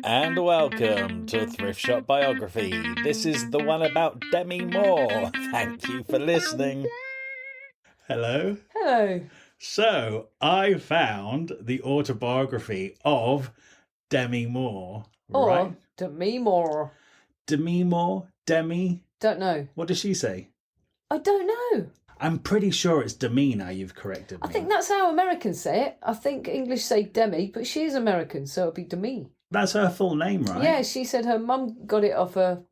And welcome to Thrift Shop Biography. This is the one about Demi Moore. Thank you for listening. Hello. Hello. So, I found the autobiography of Demi Moore. Right? Or Demi Moore. Demi Moore? Demi? Don't know. What does she say? I don't know. I'm pretty sure it's Demi now, you've corrected me. I think that's how Americans say it. I think English say Demi, but she is American, so it'll be Demi. That's her full name, right? Yeah, she said her mum got it off a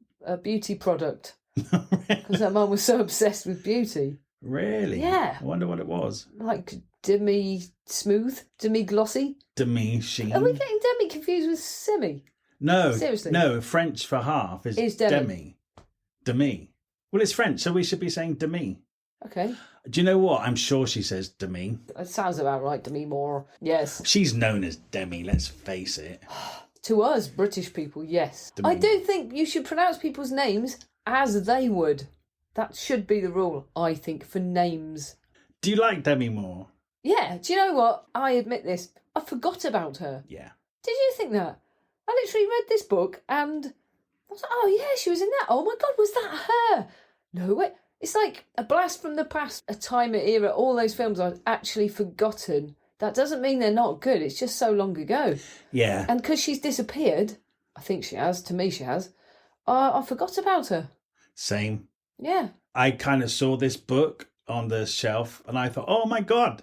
beauty product. Because her mum was so obsessed with beauty. Really? Yeah. I wonder what it was. Like Demi Smooth? Demi Glossy? Demi Sheen? Are we getting Demi confused with Semi? No. Seriously? No, French for half is Demi. Demi. Demi. Well, it's French, so we should be saying Demi. Okay. Do you know what? I'm sure she says Demi. It sounds about right, Demi Moore. Yes. She's known as Demi, let's face it. To us, British people, yes. Demi. I do think you should pronounce people's names as they would. That should be the rule, I think, for names. Do you like Demi Moore? Yeah, do you know what? I admit this. I forgot about her. Yeah. Did you think that? I literally read this book and I was like, oh yeah, she was in that. Oh my God, was that her? No, wait. It's like a blast from the past, a time, an era, all those films I've actually forgotten. That doesn't mean they're not good. It's just so long ago. Yeah. And because she's disappeared, I think she has, to me she has, I forgot about her. Same. Yeah. I kind of saw this book on the shelf and I thought, oh my God,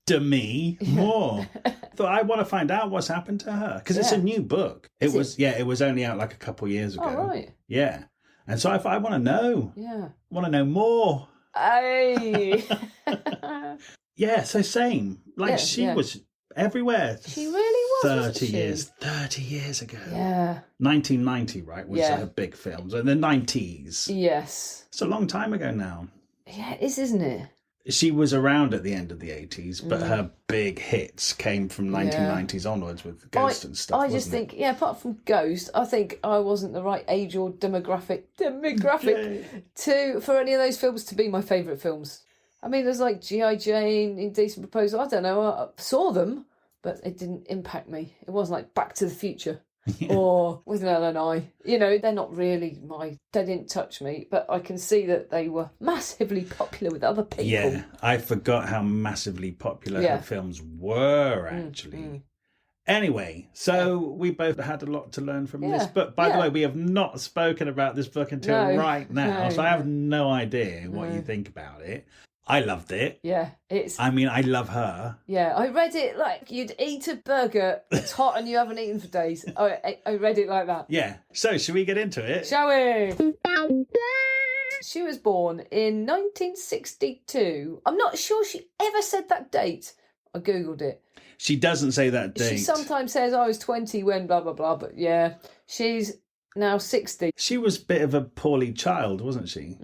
Demi Moore. Thought I want to find out what's happened to her because it's a new book. It was only out like a couple of years ago. Oh, right. Yeah. And so I thought, I want to know. Yeah. I want to know more. Hey. Yeah, so same. Like she was everywhere. She really was. 30 years ago. Yeah. 1990, right, was her big films. In the 90s. Yes. It's a long time ago now. Yeah, it is, isn't it? She was around at the end of the 80s, but her big hits came from 1990s onwards with Ghost and stuff. I just think, apart from Ghost, I think I wasn't the right age or demographic for any of those films to be my favourite films. I mean, there's like G.I. Jane, Indecent Proposal. I don't know. I saw them, but it didn't impact me. It wasn't like Back to the Future or With an L and I. You know, they're not really they didn't touch me, but I can see that they were massively popular with other people. Yeah, I forgot how massively popular her films were, actually. Anyway, so we both had a lot to learn from this book. By the way, we have not spoken about this book until right now, so I have no idea what you think about it. I loved it. Yeah, I mean, I love her. Yeah, I read it like you'd eat a burger that's hot and you haven't eaten for days. I read it like that. Yeah. So, should we get into it? Shall we? She was born in 1962. I'm not sure she ever said that date. I googled it. She doesn't say that date. She sometimes says I was 20 when blah, blah, blah. But yeah, she's now 60. She was a bit of a poorly child, wasn't she?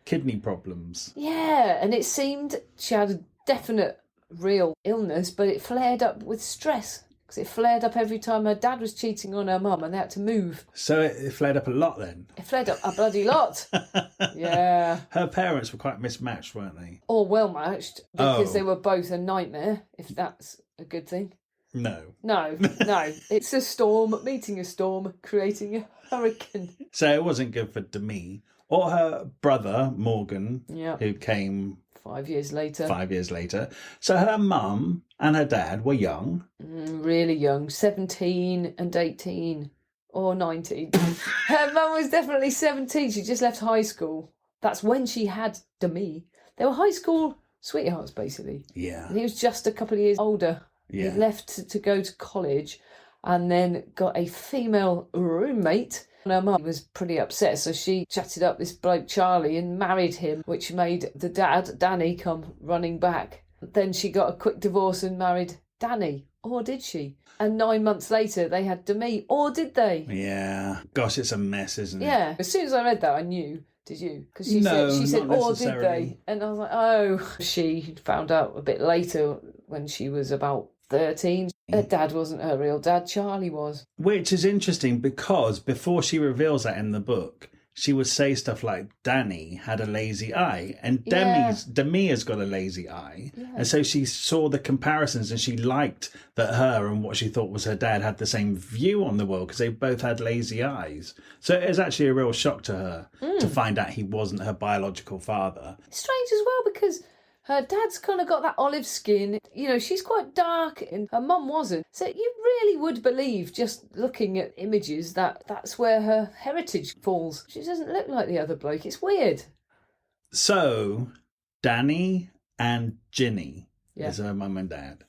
Kidney problems. Yeah, and it seemed she had a definite real illness, but it flared up with stress because it flared up every time her dad was cheating on her mum and they had to move. So it flared up a lot then? It flared up a bloody lot. Yeah. Her parents were quite mismatched, weren't they? Or well matched because they were both a nightmare, if that's a good thing. No. No. It's a storm meeting a storm, creating a hurricane. So it wasn't good for Demi. Or her brother, Morgan, who came 5 years later. 5 years later. So her mum and her dad were young. Really young, 17 and 18 or 19. Her mum was definitely 17. She just left high school. That's when she had Demi. They were high school sweethearts, basically. Yeah. And he was just a couple of years older. Yeah. He left to go to college and then got a female roommate. And her mum was pretty upset, so she chatted up this bloke Charlie and married him, which made the dad, Danny, come running back. Then she got a quick divorce and married Danny. Or did she? And 9 months later, they had Demi. Or did they? Yeah. Gosh, it's a mess, isn't it? Yeah. As soon as I read that, I knew. Did you? Because she said, not or did they? And I was like, oh. She found out a bit later when she was about 13. Her dad wasn't her real dad, Charlie was. Which is interesting because before she reveals that in the book, she would say stuff like Danny had a lazy eye and Demi has got a lazy eye. Yeah. And so she saw the comparisons and she liked that her and what she thought was her dad had the same view on the world because they both had lazy eyes. So it was actually a real shock to her to find out he wasn't her biological father. Strange as well because her dad's kind of got that olive skin. You know, she's quite dark and her mum wasn't. So you really would believe, just looking at images, that that's where her heritage falls. She doesn't look like the other bloke. It's weird. So, Danny and Ginny is her mum and dad.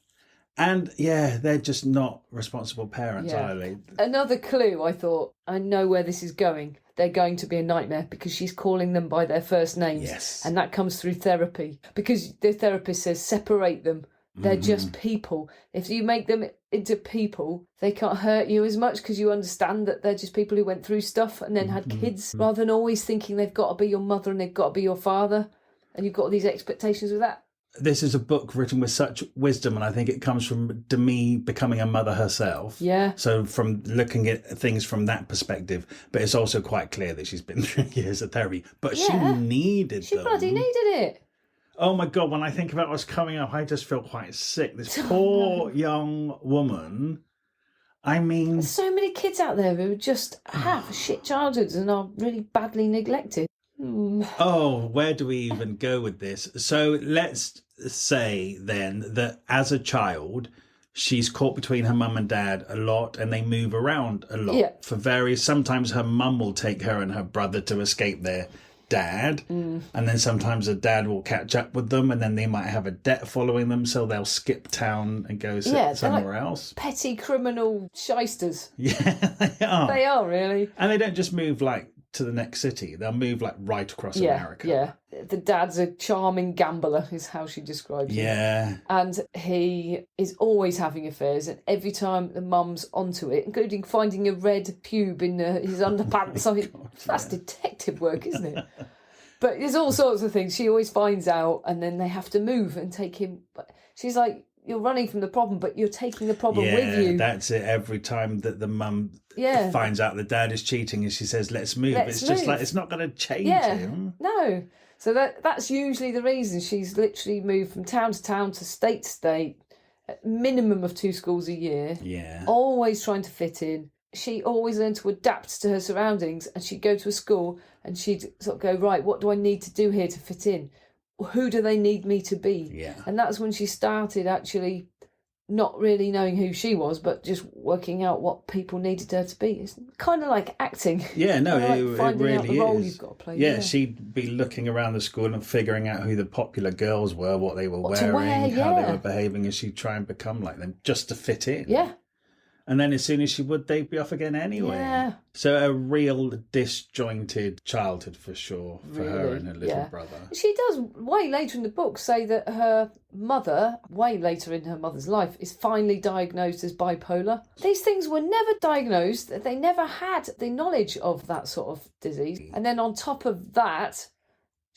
And, they're just not responsible parents, are they? Another clue, I thought, I know where this is going. They're going to be a nightmare because she's calling them by their first names. Yes. And that comes through therapy. Because the therapist says, separate them. They're just people. If you make them into people, they can't hurt you as much because you understand that they're just people who went through stuff and then had kids, rather than always thinking they've got to be your mother and they've got to be your father. And you've got all these expectations with that. This is a book written with such wisdom, and I think it comes from Demi becoming a mother herself. Yeah. So from looking at things from that perspective, but it's also quite clear that she's been through years of therapy. But she needed them. She bloody needed it. Oh my God, when I think about what's coming up, I just feel quite sick. This poor young woman. I mean... There's so many kids out there who just have shit childhoods and are really badly neglected. Oh, where do we even go with this? So let's say then that as a child, she's caught between her mum and dad a lot and they move around a lot for various... Sometimes her mum will take her and her brother to escape their dad, and then sometimes the dad will catch up with them and then they might have a debt following them, so they'll skip town and go somewhere else. Petty criminal shysters. Yeah, they are. They are, really. And they don't just move like to the next city, they'll move like right across America. Yeah, the dad's a charming gambler is how she describes him. Yeah. And he is always having affairs, and every time the mum's onto it, including finding a red pube in his underpants. That's detective work, isn't it? But there's all sorts of things she always finds out, and then they have to move and take him. She's like, you're running from the problem, but you're taking the problem with you. That's it. Every time that the mum finds out the dad is cheating and she says, let's move. Just like, it's not going to change him. No. So that's usually the reason. She's literally moved from town to town to state, at minimum of 2 schools a year. Yeah. Always trying to fit in. She always learned to adapt to her surroundings, and she'd go to a school and she'd sort of go, right, what do I need to do here to fit in? Who do they need me to be? Yeah. And that's when she started actually not really knowing who she was, but just working out what people needed her to be. It's kind of like acting. Yeah, no, it really out the role you've got to play. Yeah, she'd be looking around the school and figuring out who the popular girls were, what they were wearing, how they were behaving, and she'd try and become like them just to fit in. Yeah. And then as soon as she would, they'd be off again anyway. Yeah. So a real disjointed childhood for sure for her and her little brother. She does, way later in the book, say that her mother, way later in her mother's life, is finally diagnosed as bipolar. These things were never diagnosed. They never had the knowledge of that sort of disease. And then on top of that,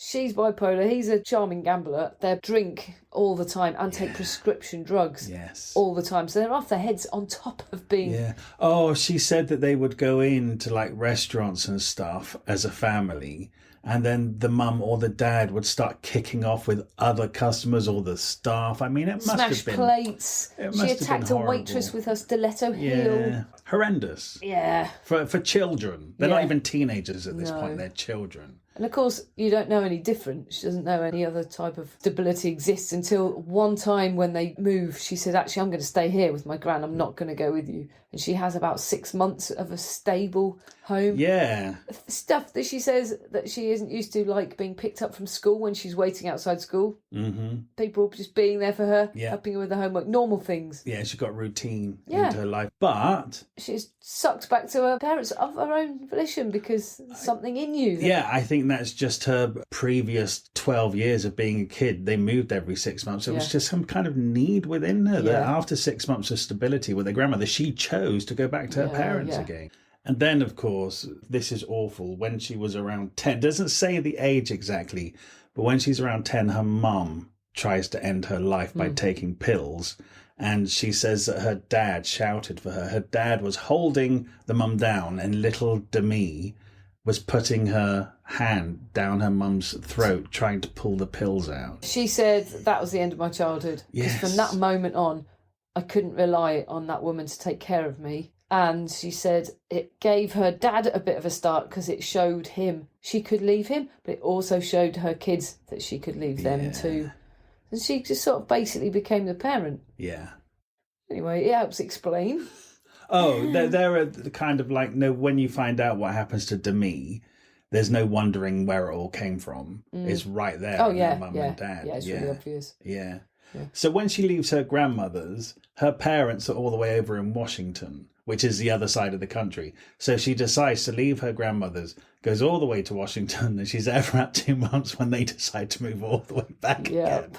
she's bipolar, he's a charming gambler. They drink all the time and take prescription drugs all the time. So they're off their heads on top of being... Yeah. Oh, she said that they would go into like restaurants and stuff as a family, and then the mum or the dad would start kicking off with other customers or the staff. I mean, it must have been... plates. She attacked a waitress with her stiletto heel. Yeah. Horrendous. Yeah. For children. They're not even teenagers at this point. They're children. And of course, you don't know any different. She doesn't know any other type of stability exists until one time when they move, she said, actually, I'm going to stay here with my gran. I'm not going to go with you. And she has about 6 months of a stable home. Yeah. Stuff that she says that she isn't used to, like being picked up from school when she's waiting outside school. Mm-hmm. People just being there for her, helping her with the homework, normal things. Yeah, she got routine into her life. But... she's sucked back to her parents of her own volition because something in you. I think that's just her previous 12 years of being a kid. They moved every 6 months. It was just some kind of need within her that after 6 months of stability with her grandmother, she chose to go back to her parents again. And then, of course, this is awful. When she was around 10, doesn't say the age exactly, but when she's around 10, her mum tries to end her life by taking pills. And she says that her dad shouted for her. Her dad was holding the mum down, and little Demi was putting her hand down her mum's throat, trying to pull the pills out. She said that was the end of my childhood. Because from that moment on, I couldn't rely on that woman to take care of me. And she said it gave her dad a bit of a start because it showed him she could leave him, but it also showed her kids that she could leave them too. And she just sort of basically became the parent. Yeah. Anyway, it helps explain. Oh, there are the kind of like, no, when you find out what happens to Demi, there's no wondering where it all came from. It's right there. Oh, yeah. Mum and dad. Yeah, it's really obvious. Yeah. So when she leaves her grandmother's, her parents are all the way over in Washington, which is the other side of the country. So she decides to leave her grandmother's, goes all the way to Washington, and she's there for about 2 months when they decide to move all the way back again.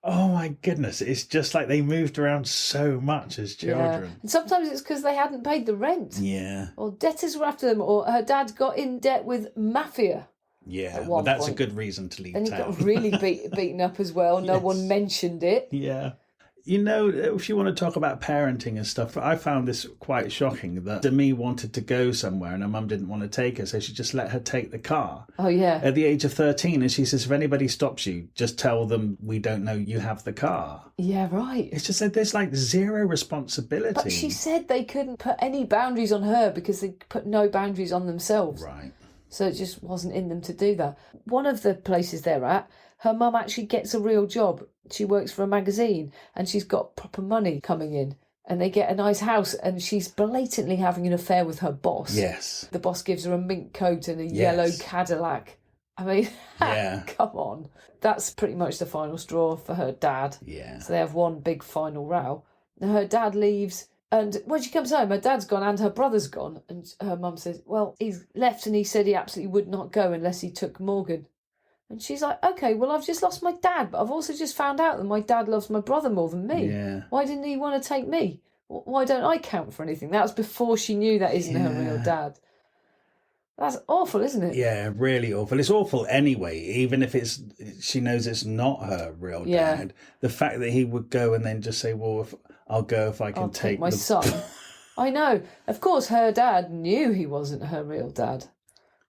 Oh my goodness, it's just like they moved around so much as children. Yeah. And sometimes it's because they hadn't paid the rent. Yeah. Or debtors were after them, or her dad got in debt with mafia. Yeah, well, that's a good reason to leave town. And town. he got really beaten up as well. No one mentioned it. Yeah. You know, if you want to talk about parenting and stuff, I found this quite shocking that Demi wanted to go somewhere and her mum didn't want to take her, so she just let her take the car. Oh, yeah. At the age of 13, and she says, if anybody stops you, just tell them we don't know you have the car. Yeah, right. It's just that there's like zero responsibility. But she said they couldn't put any boundaries on her because they put no boundaries on themselves. Right. So it just wasn't in them to do that. One of the places they're at, her mum actually gets a real job. She works for a magazine and she's got proper money coming in. And they get a nice house and she's blatantly having an affair with her boss. Yes. The boss gives her a mink coat and a yellow Cadillac. I mean, come on. That's pretty much the final straw for her dad. Yeah. So they have one big final row. Now her dad leaves. And when she comes home, her dad's gone and her brother's gone. And her mum says, well, he's left and he said he absolutely would not go unless he took Morgan. And she's like, okay, well, I've just lost my dad, but I've also just found out that my dad loves my brother more than me. Yeah. Why didn't he want to take me? Why don't I count for anything? That was before she knew that isn't her real dad. That's awful, isn't it? Yeah, really awful. It's awful anyway, even if she knows it's not her real dad. The fact that he would go and then just say, well, I'll go if I can take my son. I know. Of course, her dad knew he wasn't her real dad,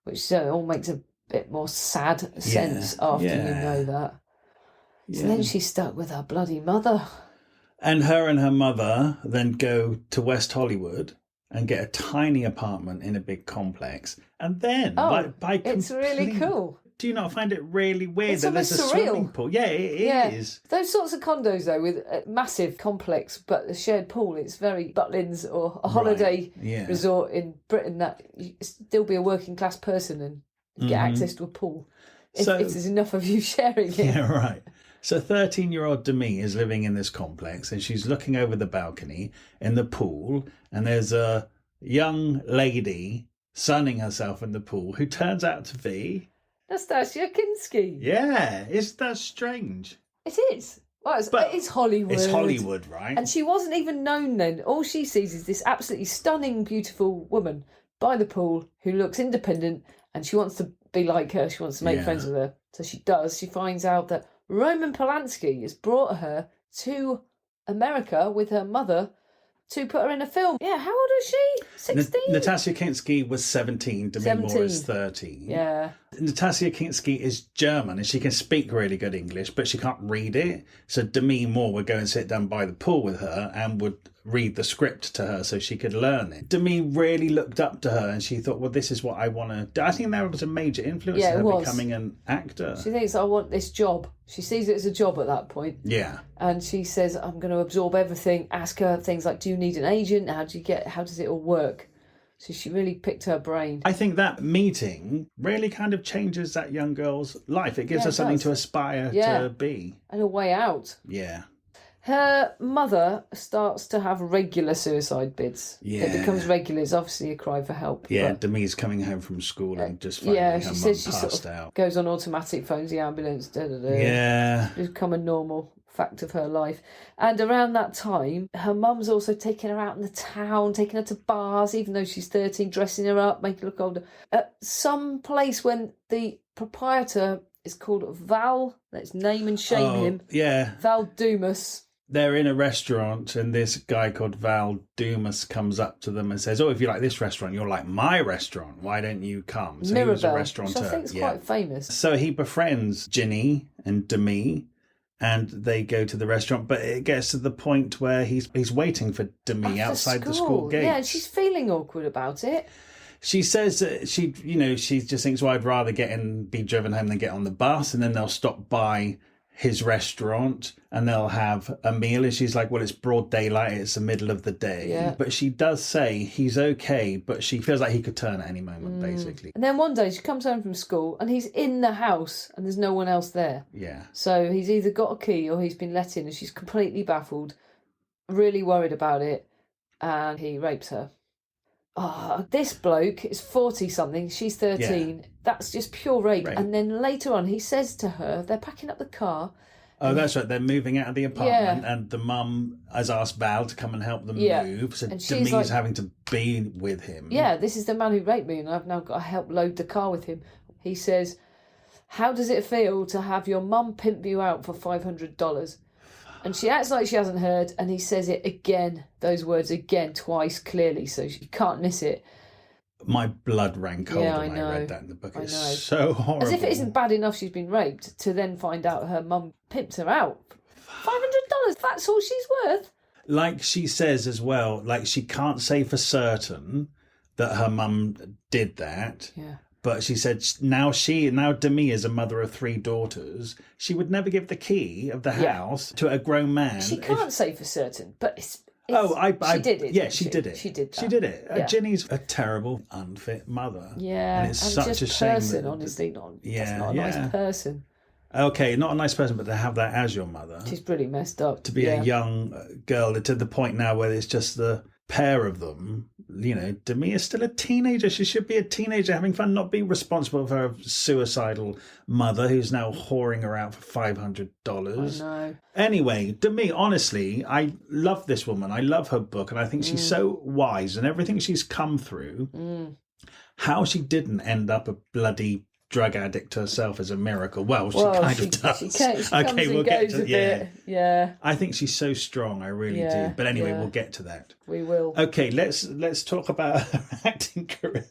which all makes a bit more sad sense after you know that. So then she's stuck with her bloody mother. And her mother then go to West Hollywood and get a tiny apartment in a big complex. And then, it's really cool. Do you not find it really weird that there's a surreal swimming pool? Yeah, it is. Those sorts of condos, though, with a massive complex but a shared pool, it's very Butlins or a holiday resort in Britain that you still be a working class person and get access to a pool. If there's enough of you sharing it. Yeah, right. So 13-year-old Demi is living in this complex and she's looking over the balcony in the pool and there's a young lady sunning herself in the pool who turns out to be... Nastasia Kinski. Yeah, isn't that strange? It is. Well, it's Hollywood. It's Hollywood, right? And she wasn't even known then. All she sees is this absolutely stunning, beautiful woman by the pool who looks independent and she wants to be like her. She wants to make friends with her. So she does. She finds out that Roman Polanski has brought her to America with her mother to put her in a film. Yeah, how old is she? 16? Nastasia Kinski was 17. Demi Moore is 13. Yeah. Nastasia Kinski is German and she can speak really good English, but she can't read it. So Demi Moore would go and sit down by the pool with her and would read the script to her so she could learn it. Demi really looked up to her and she thought, well, this is what I want to do. I think that was a major influence in her becoming an actor. She thinks, I want this job. She sees it as a job at that point. Yeah. And she says, I'm going to absorb everything. Ask her things like, do you need an agent? How does it all work? So she really picked her brain. I think that meeting really kind of changes that young girl's life. It gives her something to aspire to be. And a way out. Yeah. Her mother starts to have regular suicide bids. Yeah. It becomes regular. It's obviously a cry for help. Yeah, Demi's coming home from school and just finding her mum passed out. Goes on automatic, phones the ambulance. Yeah. It's become a normal fact of her life. And around that time, her mum's also taking her out in the town, taking her to bars, even though she's 13, dressing her up, making her look older. At some place when the proprietor is called Val, let's name and shame him. Yeah. Val Dumas. they're in a restaurant and this guy called Val Dumas comes up to them and says, oh, if you like this restaurant, you'll like my restaurant. Why don't you come? So Mirabelle, he was a restaurateur. which I think is quite famous. So he befriends Ginny and Demi and they go to the restaurant, but it gets to the point where he's waiting for Demi outside the school gate. Yeah, and she's feeling awkward about it. She says that she just thinks, well, I'd rather be driven home than get on the bus. And then they'll stop by his restaurant and they'll have a meal. And she's like, well, it's broad daylight. It's the middle of the day. Yeah. But she does say he's okay, but she feels like he could turn at any moment, basically. And then one day she comes home from school and he's in the house and there's no one else there. Yeah. So he's either got a key or he's been let in and she's completely baffled, really worried about it, and he rapes her. Oh, this bloke is 40-something, she's 13. Yeah. That's just pure rape. And then later on, he says to her, they're packing up the car. Oh, that's right. They're moving out of the apartment and the mum has asked Val to come and help them move. So Demi's like, having to be with him. Yeah, this is the man who raped me and I've now got to help load the car with him. He says, how does it feel to have your mum pimp you out for $500? And she acts like she hasn't heard, and he says it again, those words again, twice, clearly, so she can't miss it. My blood ran cold when I read that in the book. It's so horrible. As if it isn't bad enough she's been raped, to then find out her mum pimped her out. $500, that's all she's worth. Like she says as well, like she can't say for certain that her mum did that. Yeah. But she said now Demi is a mother of 3 daughters. She would never give the key of the house to a grown man. She can't say for certain, but she did it. Yeah, she did it. She did that. She did it. Yeah. Ginny's a terrible, unfit mother. Yeah, and it's such a shame. Person, honestly, that's not a nice person. Okay, not a nice person, but to have that as your mother. She's pretty messed up. To be a young girl, to the point now where it's just the pair of them. You know, Demi is still a teenager. She should be a teenager having fun, not be responsible for her suicidal mother who's now whoring her out for $500. I know. Anyway, Demi, honestly, I love this woman. I love her book, and I think she's so wise and everything she's come through. How she didn't end up a bloody drug addict herself is a miracle. Well, she kind of does. She we'll get to bit. Yeah. I think she's so strong. I really do. But anyway, we'll get to that. We will. Okay, let's talk about her acting career.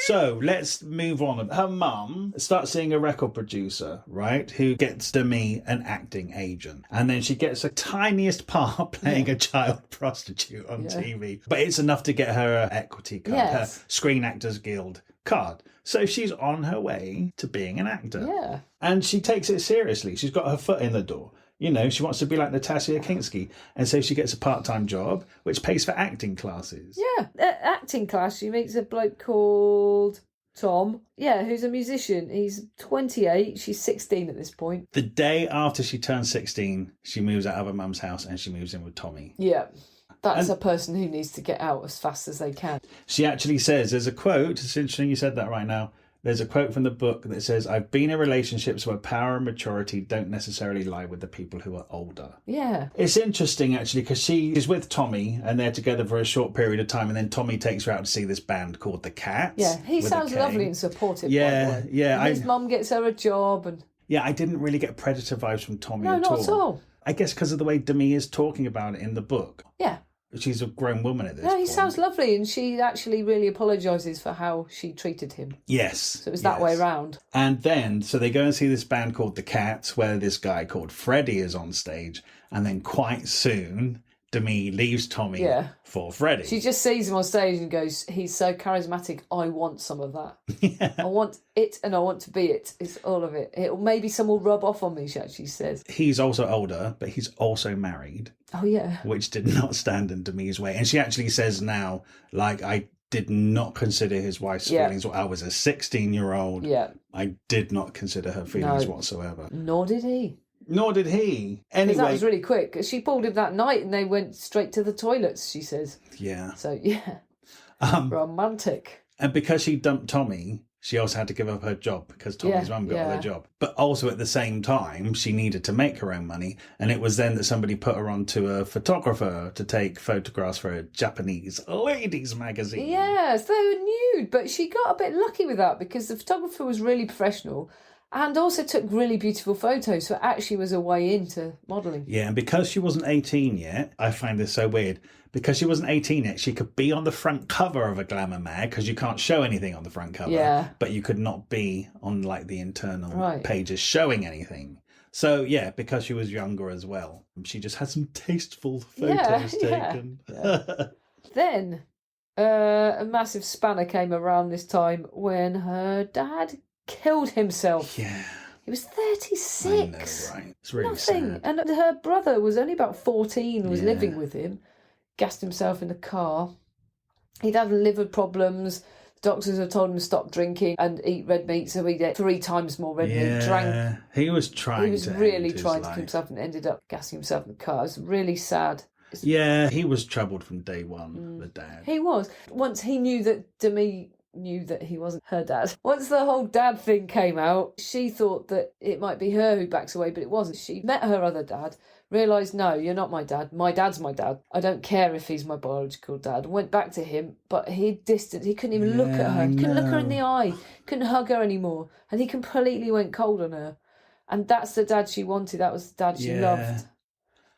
So let's move on. Her mum starts seeing a record producer, right, who gets Demi an acting agent. And then she gets a tiniest part playing a child prostitute on TV. But it's enough to get her an equity card, her Screen Actors Guild card. So she's on her way to being an actor. Yeah. And she takes it seriously. She's got her foot in the door. You know, she wants to be like Natasha Kinski. And so she gets a part-time job, which pays for acting classes. Yeah. Acting class, she meets a bloke called Tom. Yeah, who's a musician. He's 28. She's 16 at this point. The day after she turns 16, she moves out of her mum's house and she moves in with Tommy. Yeah. That's a person who needs to get out as fast as they can. She actually says, there's a quote, it's interesting you said that right now. There's a quote from the book that says, I've been in relationships where power and maturity don't necessarily lie with the people who are older. Yeah. It's interesting, actually, because she is with Tommy and they're together for a short period of time. And then Tommy takes her out to see this band called The Cats. Yeah, he sounds lovely and supportive. Yeah, by the way. yeah. And his mum gets her a job. And yeah, I didn't really get predator vibes from Tommy at all. No, not at all. I guess because of the way Demi is talking about it in the book. Yeah. She's a grown woman at this point. No, he sounds lovely, and she actually really apologises for how she treated him. Yes. So it was that way round. And then, so they go and see this band called The Cats, where this guy called Freddie is on stage. And then quite soon, Demi leaves Tommy for Freddie. She just sees him on stage and goes, he's so charismatic, I want some of that. Yeah. I want it and I want to be it. It's all of it. Maybe some will rub off on me, she actually says. He's also older, but he's also married. Oh, yeah. Which did not stand in Demi's way. And she actually says now, like, I did not consider his wife's feelings. I was a 16-year-old. Yeah. I did not consider her feelings whatsoever. Nor did he. Anyway, that was really quick. She pulled him that night and they went straight to the toilets, she says. Yeah. So, yeah. Romantic. And because she dumped Tommy, she also had to give up her job because Tommy's mum got her job. But also at the same time, she needed to make her own money. And it was then that somebody put her onto a photographer to take photographs for a Japanese ladies magazine. Yes, they were nude. But she got a bit lucky with that because the photographer was really professional. And also took really beautiful photos, so it actually was a way into modelling. Yeah, and because she wasn't 18 yet, I find this so weird. Because she wasn't 18 yet, she could be on the front cover of a glamour mag, because you can't show anything on the front cover. Yeah. But you could not be on like the internal pages showing anything. So yeah, because she was younger as well, she just had some tasteful photos taken. Yeah. Then a massive spanner came around this time when her dad killed himself. Yeah. He was 36. I know, right? It's really Nothing. sad. And her brother was only about 14, was living with him, gassed himself in the car. He'd had liver problems. Doctors have told him to stop drinking and eat red meat, so he ate 3 times more red meat. Drank. He was trying. He was really trying to kill himself and ended up gassing himself in the car. It was really sad. Yeah, he was troubled from day one, the dad. He was. Once he knew that Demi knew that he wasn't her dad. Once the whole dad thing came out, she thought that it might be her who backs away, but it wasn't. She met her other dad, realised, no, you're not my dad. My dad's my dad. I don't care if he's my biological dad. Went back to him, but he distanced. He couldn't even look at her. He couldn't look her in the eye. Couldn't hug her anymore. And he completely went cold on her. And that's the dad she wanted. That was the dad she loved.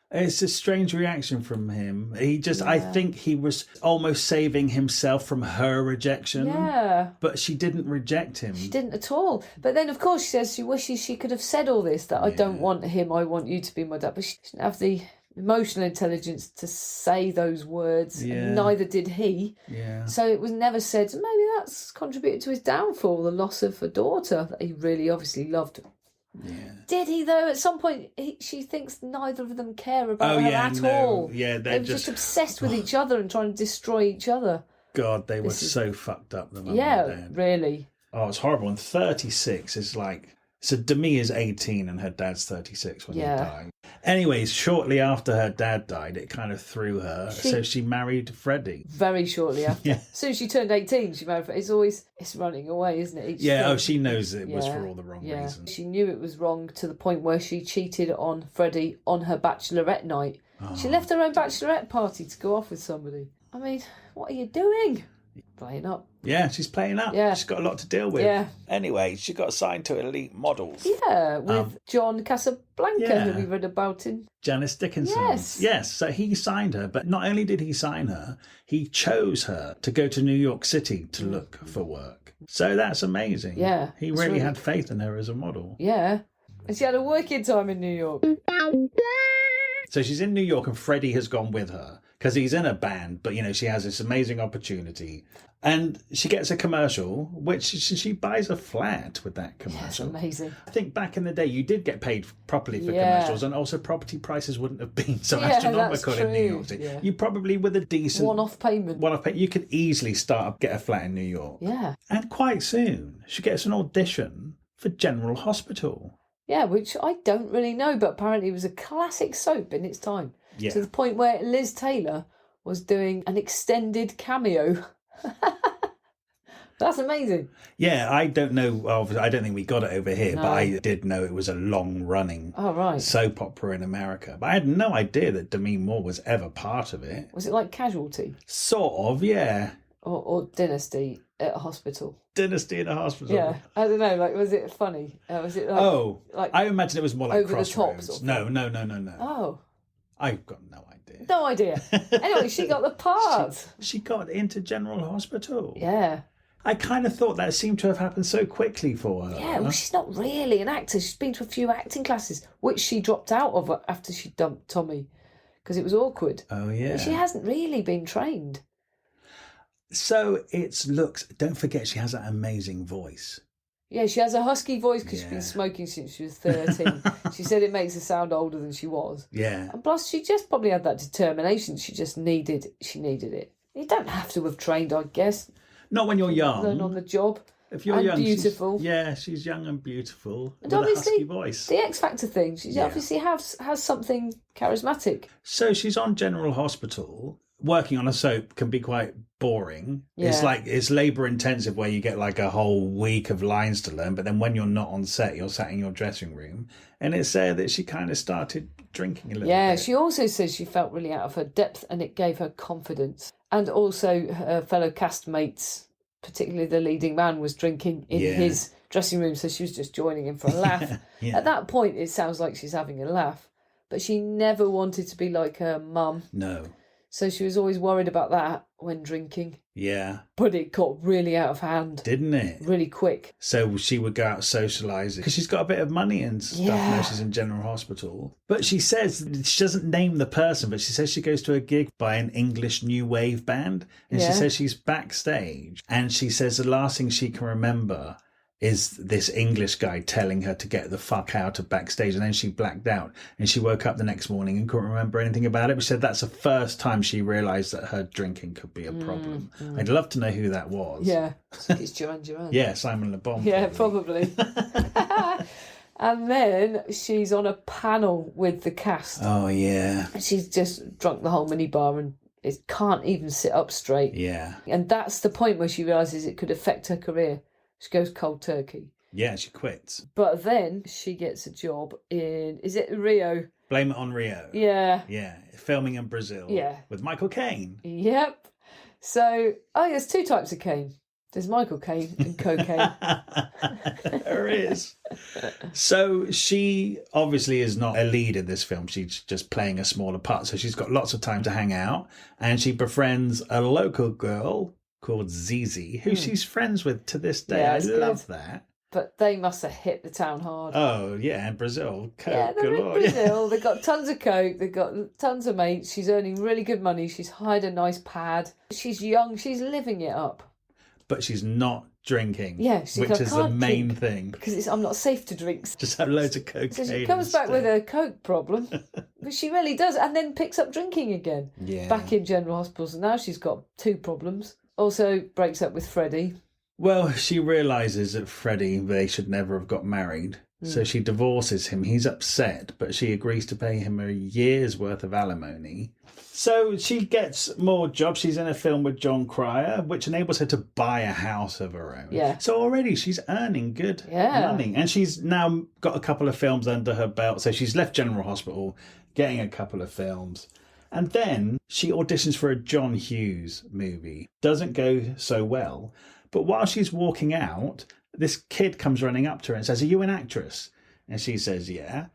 It's a strange reaction from him. He just, I think he was almost saving himself from her rejection. Yeah. But she didn't reject him. She didn't at all. But then, of course, she says she wishes she could have said all this, that I don't want him, I want you to be my dad. But she didn't have the emotional intelligence to say those words. And neither did he. Yeah. So it was never said. Maybe that's contributed to his downfall, the loss of a daughter that he really obviously loved. Yeah. Did he though? At some point, she thinks neither of them care about her at all. Yeah, they were just obsessed with each other and trying to destroy each other. God, they were so fucked up. The mum and dad. Really. Oh, it's horrible. And 36 is like. So Demi is 18 and her dad's 36 when he died. Anyways, shortly after her dad died, it kind of threw her. So she married Freddie. Very shortly after. As soon as she turned 18, she married Freddie. It's running away, isn't it? She knows it was for all the wrong reasons. She knew it was wrong to the point where she cheated on Freddie on her bachelorette night. Oh. She left her own bachelorette party to go off with somebody. I mean, what are you doing? Playing up. Yeah, she's playing up. Yeah. She's got a lot to deal with. Yeah. Anyway, she got signed to Elite Models. Yeah, with John Casablanca, who we read about in Janice Dickinson. Yes, so he signed her, but not only did he sign her, he chose her to go to New York City to look for work. So that's amazing. Yeah. He really had faith in her as a model. Yeah. And she had a working time in New York. So she's in New York and Freddie has gone with her because he's in a band, but, she has this amazing opportunity. And she gets a commercial, which she buys a flat with that commercial. That's amazing. I think back in the day, you did get paid properly for commercials, and also property prices wouldn't have been so astronomical in New York City. You probably, with a decent one-off payment, you could easily get a flat in New York. Yeah. And quite soon, she gets an audition for General Hospital. Yeah, which I don't really know, but apparently it was a classic soap in its time. Yeah. To the point where Liz Taylor was doing an extended cameo. That's amazing. Yeah, I don't know. I don't think we got it over here, but I did know it was a long-running soap opera in America. But I had no idea that Demi Moore was ever part of it. Was it like Casualty? Sort of, yeah. Or Dynasty at a hospital? Dynasty in a hospital. Yeah, I don't know. Like, was it funny? Was it like I imagine it was more like over Crossroads. the top. No. Oh, I've got no idea. No idea. Anyway, she got the part. She got into General Hospital. Yeah. I kind of thought that seemed to have happened so quickly for her. Yeah, well, she's not really an actor. She's been to a few acting classes, which she dropped out of after she dumped Tommy because it was awkward. Oh, yeah. But she hasn't really been trained. So don't forget she has that amazing voice. Yeah, she has a husky voice because she's been smoking since she was 13. She said it makes her sound older than she was. Yeah. And plus, she just probably had that determination. She needed it. You don't have to have trained, I guess. Not when you're young. Learn on the job. If you're young, beautiful. She's young and beautiful and with a husky voice. The X Factor thing, she obviously has something charismatic. So she's on General Hospital. Working on a soap can be quite boring. Yeah. It's labour intensive where you get like a whole week of lines to learn, but then when you're not on set, you're sat in your dressing room. And it's there that she kind of started drinking a little bit. Yeah, she also says she felt really out of her depth and it gave her confidence. And also her fellow castmates, particularly the leading man, was drinking in his dressing room, so she was just joining him for a laugh. Yeah. At that point, it sounds like she's having a laugh, but she never wanted to be like her mum. No. So she was always worried about that when drinking. Yeah. But it got really out of hand. Didn't it? Really quick. So she would go out socialising because she's got a bit of money and stuff now she's in General Hospital. But she says, she doesn't name the person, but she says she goes to a gig by an English new wave band. And she says she's backstage. And she says the last thing she can remember is this English guy telling her to get the fuck out of backstage. And then she blacked out. And she woke up the next morning and couldn't remember anything about it. But she said that's the first time she realised that her drinking could be a problem. I'd love to know who that was. Yeah. It's Duran Duran. Yeah, Simon Le Bon. Yeah, probably. And then she's on a panel with the cast. Oh, yeah. And she's just drunk the whole minibar and can't even sit up straight. Yeah. And that's the point where she realises it could affect her career. She goes cold turkey. Yeah, she quits. But then she gets a job in, is it Rio? Blame It on Rio. Yeah. Yeah, filming in Brazil. Yeah. With Michael Caine. Yep. So, there's two types of cane. There's Michael Caine and cocaine. There is. So she obviously is not a lead in this film. She's just playing a smaller part. So she's got lots of time to hang out. And she befriends a local girl called Zizi, who she's friends with to this day. Yeah, I love good. that. But they must have hit the town hard. Oh, yeah, in Brazil. Coke yeah, they're galore. in Brazil. They've got tons of coke. They've got tons of mates. She's earning really good money. She's hired a nice pad. She's young. She's living it up. But she's not drinking. Yeah, which is the main thing. Because I'm not safe to drink. Just have loads of cocaine. So she comes back with a coke problem. But she really does. And then picks up drinking again. Yeah. Back in General Hospital. So now she's got two problems. Also breaks up with Freddie. Well, she realises that Freddie, they should never have got married. So she divorces him. He's upset, but she agrees to pay him a year's worth of alimony. So she gets more jobs. She's in a film with John Cryer, which enables her to buy a house of her own. Yeah. So already she's earning good money. And she's now got a couple of films under her belt. So she's left General Hospital, getting a couple of films. And then she auditions for a John Hughes movie. Doesn't go so well. But while she's walking out, this kid comes running up to her and says, "Are you an actress?" And she says, "Yeah."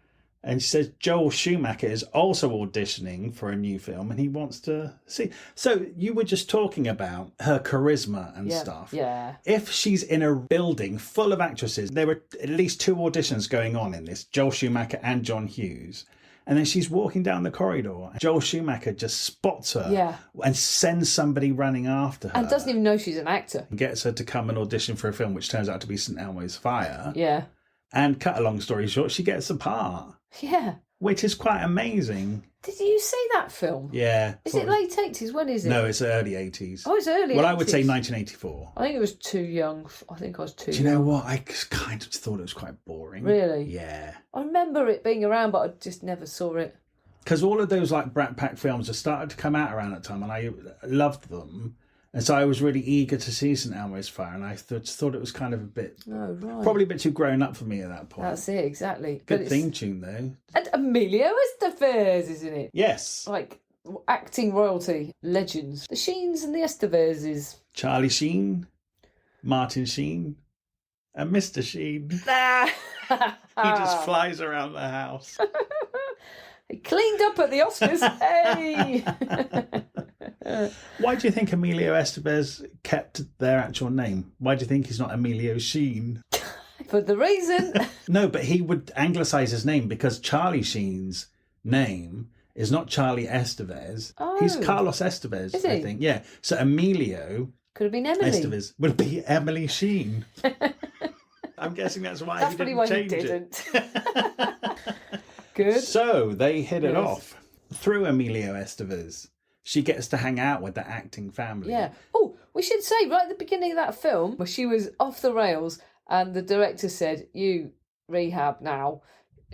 And she says, "Joel Schumacher is also auditioning for a new film and he wants to see." So you were just talking about her charisma and stuff. Yeah. If she's in a building full of actresses, there were at least two auditions going on in this, Joel Schumacher and John Hughes. And then she's walking down the corridor. And Joel Schumacher just spots her and sends somebody running after her. And doesn't even know she's an actor. And gets her to come and audition for a film, which turns out to be St. Elmo's Fire. Yeah. And cut a long story short, she gets a part. Yeah. Which is quite amazing. Did you see that film? Yeah. Is it late 80s? When is it? No, it's early 80s. Oh, it's early 80s. Well, I would say 1984. I think it was too young. I think I was too young. Do you know what? I kind of thought it was quite boring. Really? Yeah. I remember it being around, but I just never saw it. Because all of those like Brat Pack films have started to come out around that time, and I loved them. And so I was really eager to see St. Elmo's Fire, and I thought it was kind of a bit... Oh, right. Probably a bit too grown up for me at that point. That's it, exactly. Good theme tune, though. And Emilio Estevez, isn't it? Yes. Like, acting royalty, legends. The Sheens and the Estevezes. Charlie Sheen, Martin Sheen, and Mr. Sheen. He just flies around the house. He cleaned up at the Oscars. Hey! Why do you think Emilio Estevez kept their actual name? Why do you think he's not Emilio Sheen? For the reason. No, but he would anglicise his name because Charlie Sheen's name is not Charlie Estevez. Oh. He's Carlos Estevez, Is he? I think. Yeah. So Emilio Could have been Emily. Estevez would be Emily Sheen. I'm guessing that's why That's he probably didn't why he change didn't. it. Good. So they hit it Yes. off through Emilio Estevez. She gets to hang out with the acting family. Yeah. Oh, we should say right at the beginning of that film, where she was off the rails and the director said, "You rehab now."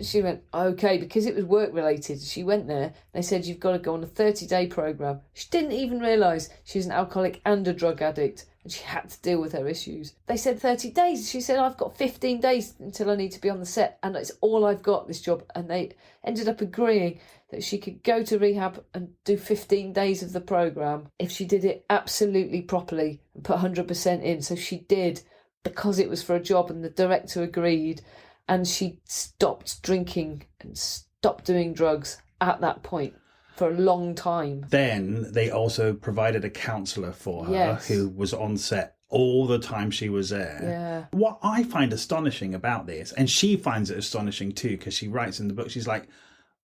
She went, "Okay," because it was work related. She went there. They said, "You've got to go on a 30-day program." She didn't even realise she was an alcoholic and a drug addict, and she had to deal with her issues. They said 30 days. She said, "I've got 15 days until I need to be on the set, and it's all I've got, this job." And they ended up agreeing that she could go to rehab and do 15 days of the program if she did it absolutely properly and put 100% in. So she did. because it was for a job and the director agreed, and she stopped drinking and stopped doing drugs at that point for a long time. Then they also provided a counsellor for her who was on set all the time she was there. Yeah. What I find astonishing about this, and she finds it astonishing too, because she writes in the book, she's like,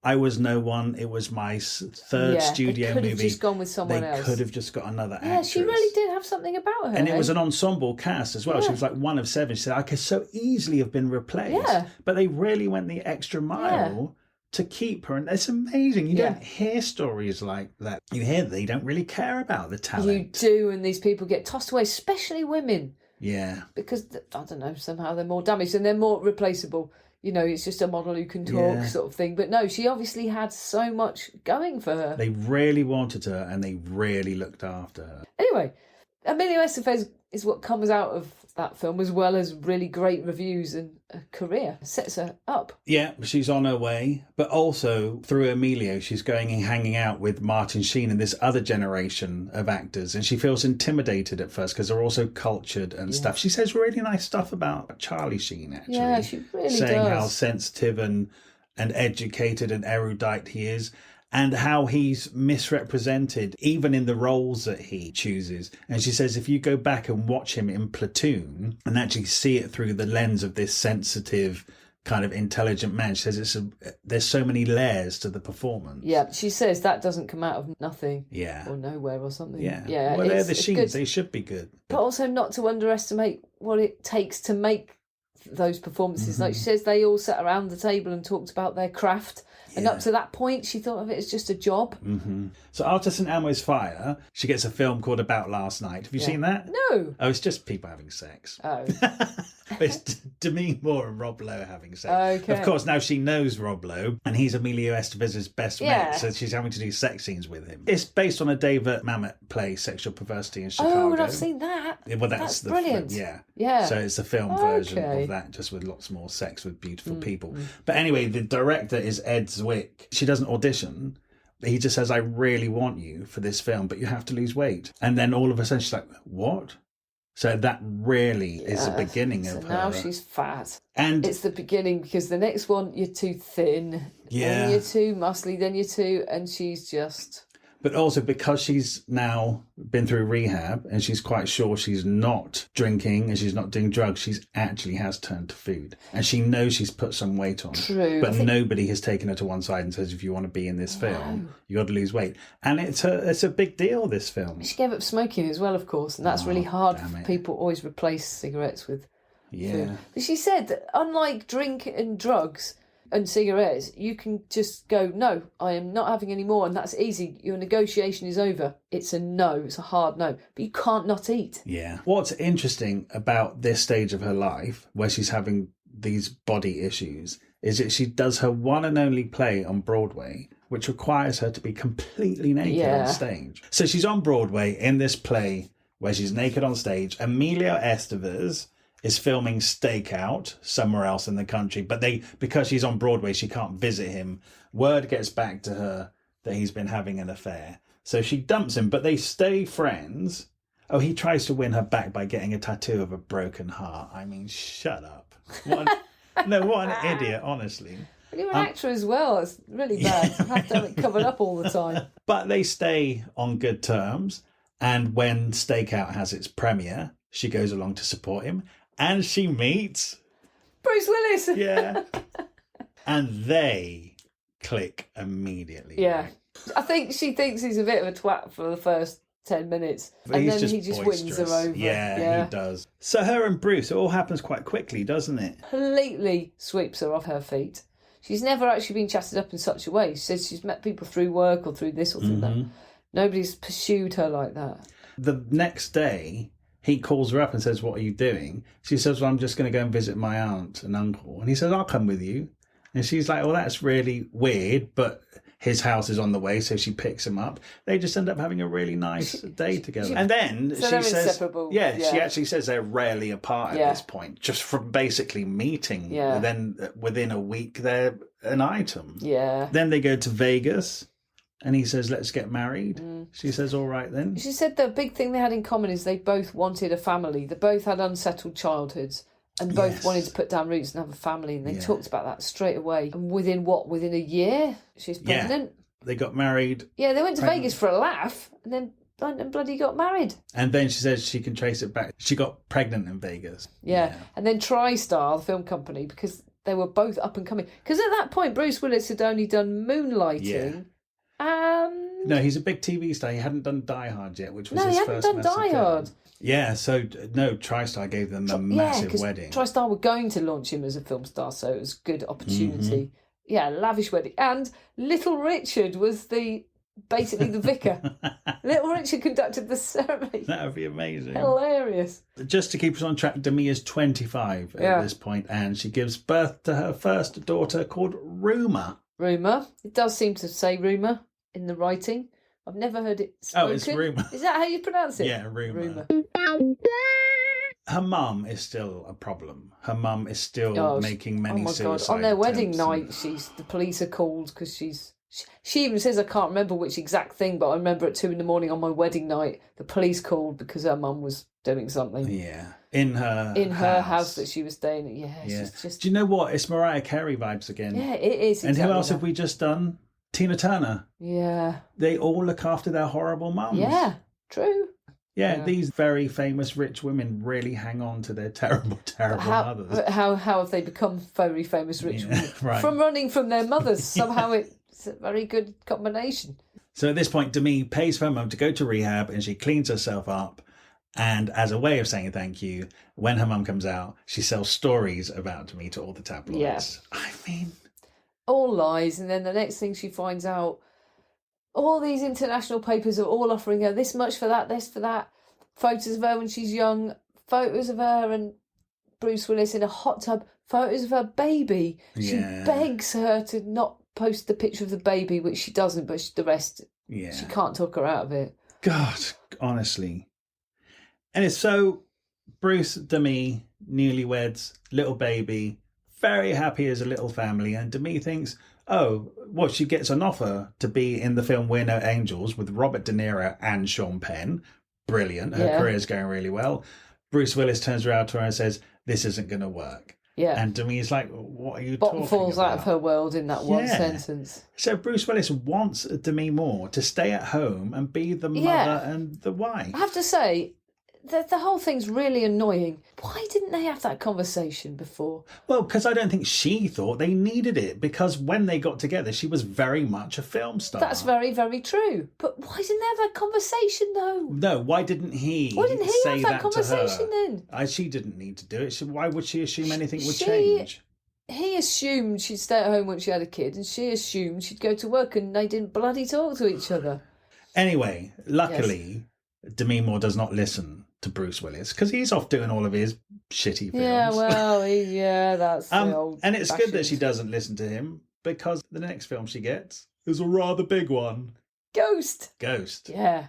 I was no one. It was my third studio movie. They could have just gone with someone else. They could have just got another actress. Yeah, she really did have something about her. And it was an ensemble cast as well. She was like one of 7. She said, I could so easily have been replaced. Yeah. But they really went the extra mile to keep her. And it's amazing. You don't hear stories like that. You hear that they don't really care about the talent. You do, and these people get tossed away, especially women. Yeah. Because, I don't know, somehow they're more damaged and they're more replaceable. You know, it's just a model who can talk sort of thing. But no, she obviously had so much going for her. They really wanted her and they really looked after her. Anyway, Emilio Estevez is what comes out of that film, as well as really great reviews and a career. Sets her up. Yeah, she's on her way. But also, through Emilio, she's going and hanging out with Martin Sheen and this other generation of actors. And she feels intimidated at first because they're also cultured and stuff. She says really nice stuff about Charlie Sheen, actually. Yeah, she really saying does. how sensitive and educated and erudite he is. And how he's misrepresented, even in the roles that he chooses. And she says, if you go back and watch him in Platoon and actually see it through the lens of this sensitive, kind of intelligent man, she says there's so many layers to the performance. Yeah, she says that doesn't come out of nothing. Yeah. Or nowhere or something. Yeah. Well, they're the Sheens. They should be good. But also not to underestimate what it takes to make those performances. Like she says, they all sat around the table and talked about their craft. And up to that point, she thought of it as just a job. So after St. Elmo's fire, she gets a film called About Last Night. Have you seen that? No. Oh, it's just people having sex. Oh. It's Demi Moore and Rob Lowe having sex. Okay. Of course, now she knows Rob Lowe, and he's Emilio Estevez's best mate, so she's having to do sex scenes with him. It's based on a David Mamet play, Sexual Perversity in Chicago. Oh, and I've seen that. Well, that's brilliant. Yeah. So it's a film version of that, just with lots more sex with beautiful people. But anyway, the director is Ed Zwick. She doesn't audition. He just says, I really want you for this film, but you have to lose weight. And then all of a sudden she's like, what? So that really is the beginning of her. Now she's fat. And it's the beginning, because the next one, you're too thin. Then you're too muscly, then you're too... And she's just... But also because she's now been through rehab and she's quite sure she's not drinking and she's not doing drugs, she's actually has turned to food. And she knows she's put some weight on. True. But nobody has taken her to one side and says, if you want to be in this film, you got to lose weight. And it's a big deal, this film. She gave up smoking as well, of course. And that's really hard for people always replace cigarettes with food. But she said that unlike drink and drugs and cigarettes, you can just go, no, I am not having any more, and that's easy. Your negotiation is over. It's a no, it's a hard no, but you can't not eat. Yeah. What's interesting about this stage of her life, where she's having these body issues, is that she does her one and only play on Broadway, which requires her to be completely naked on stage. So she's on Broadway in this play where she's naked on stage. Emilio Estevez is filming Stakeout somewhere else in the country, but because she's on Broadway, she can't visit him. Word gets back to her that he's been having an affair. So she dumps him, but they stay friends. Oh, he tries to win her back by getting a tattoo of a broken heart. I mean, shut up. What an idiot, honestly. You're an actor as well. It's really bad. You have to have it covered up all the time. But they stay on good terms. And when Stakeout has its premiere, she goes along to support him. And she meets Bruce Willis. Yeah. And they click immediately. Yeah. Right? I think she thinks he's a bit of a twat for the first 10 minutes. But and then he just wins her over. Yeah, he does. So her and Bruce, it all happens quite quickly, doesn't it? Completely sweeps her off her feet. She's never actually been chatted up in such a way. She says she's met people through work or through this or through that. Nobody's pursued her like that. The next day, he calls her up and says, what are you doing? She says, well, I'm just going to go and visit my aunt and uncle. And he says, I'll come with you. And she's like, well, that's really weird, but his house is on the way, so she picks him up. They just end up having a really nice day together. And then so she says, she actually says they're rarely apart at this point, just from basically meeting. Yeah. Then within a week, they're an item. Yeah. Then they go to Vegas. And he says, let's get married. She says, all right then. She said the big thing they had in common is they both wanted a family. They both had unsettled childhoods and both wanted to put down roots and have a family. And they talked about that straight away. And within a year, she's pregnant. They got married. Yeah, they went to Vegas for a laugh and then bloody got married. And then she says she can trace it back. She got pregnant in Vegas. Yeah. And then TriStar, the film company, because they were both up and coming. Because at that point, Bruce Willis had only done Moonlighting. No, he's a big TV star. He hadn't done Die Hard yet, which was his first done Die Hard. Yeah, so no, TriStar gave them a massive wedding. TriStar were going to launch him as a film star, so it was a good opportunity. Yeah, lavish wedding. And Little Richard was basically the vicar. Little Richard conducted the ceremony. That would be amazing. Hilarious. Just to keep us on track, Demi is 25 at this point, and she gives birth to her first daughter called Rumour. Rumour. It does seem to say rumour in the writing. I've never heard it spoken. Oh, it's Rumour. Is that how you pronounce it? Yeah, Rumour. Her mum is still a problem. Her mum is still making many suicide God. On their wedding attempts. night, the police are called because she even says, I can't remember which exact thing, but I remember at 2 a.m. on my wedding night, the police called because her mum was doing something. Yeah. In her house that she was staying at. Yeah. She's just... Do you know what? It's Mariah Carey vibes again. Yeah, it is. And who else have we just done? Tina Turner. Yeah. They all look after their horrible mums. Yeah, true. Yeah, these very famous rich women really hang on to their terrible mothers. How have they become very famous rich women? Right. From running from their mothers. Somehow it's a very good combination. So at this point, Demi pays for her mum to go to rehab and she cleans herself up. And as a way of saying thank you, when her mum comes out, she sells stories about Demi to all the tabloids. Yeah. I mean... all lies. And then the next thing she finds out, all these international papers are all offering her this much for that, this for that. Photos of her when she's young, photos of her and Bruce Willis in a hot tub, photos of her baby. She begs her to not post the picture of the baby, which she doesn't, but the rest, she can't talk her out of it. God, honestly. And it's so Bruce, Demi, newlyweds, little baby, very happy as a little family. And Demi thinks, she gets an offer to be in the film We're No Angels with Robert De Niro and Sean Penn. Brilliant. Her career's going really well. Bruce Willis turns around to her and says, this isn't going to work. Yeah. And Demi's like, what are you talking about? Falls out of her world in that one sentence. So Bruce Willis wants Demi Moore to stay at home and be the mother and the wife. I have to say, the whole thing's really annoying. Why didn't they have that conversation before? Well, because I don't think she thought they needed it, because when they got together, she was very much a film star. That's very, very true. But why didn't they have that conversation, though? No, why didn't he say have that conversation then? She didn't need to do it. Why would she assume anything would change? He assumed she'd stay at home once she had a kid, and she assumed she'd go to work, and they didn't bloody talk to each other. Anyway, luckily, Demi Moore does not listen to Bruce Willis because he's off doing all of his shitty films. Yeah, well, that's the old and it's good that she doesn't listen to him, because the next film she gets is a rather big one. Ghost. Yeah.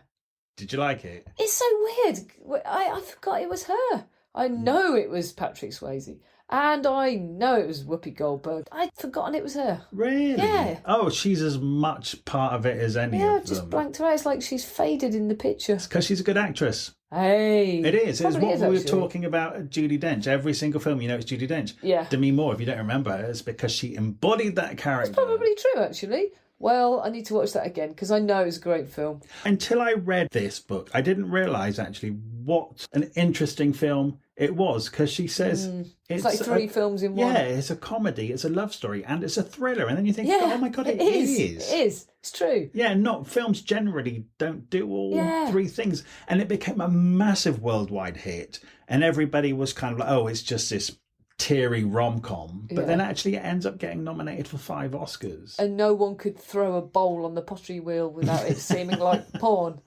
Did you like it? It's so weird. I forgot it was her. I know it was Patrick Swayze. And I know it was Whoopi Goldberg. I'd forgotten it was her. Really? Yeah. Oh, she's as much part of it as any of them. Yeah, just blanked her out. It's like she's faded in the picture. It's because she's a good actress. Hey. It is. It's what we were talking about Judi Dench. Every single film, it's Judi Dench. Yeah. Demi Moore, if you don't remember, it's because she embodied that character. It's probably true, actually. Well, I need to watch that again because I know it's a great film. Until I read this book, I didn't realise actually what an interesting film it was, because she says it's like three films in one. Yeah, it's a comedy, it's a love story, and it's a thriller. And then you think, oh my God, it is. It is. It's true. Yeah, films generally don't do all three things. And it became a massive worldwide hit. And everybody was kind of like, it's just this teary rom-com, but then actually it ends up getting nominated for 5 Oscars. And no one could throw a bowl on the pottery wheel without it seeming like porn,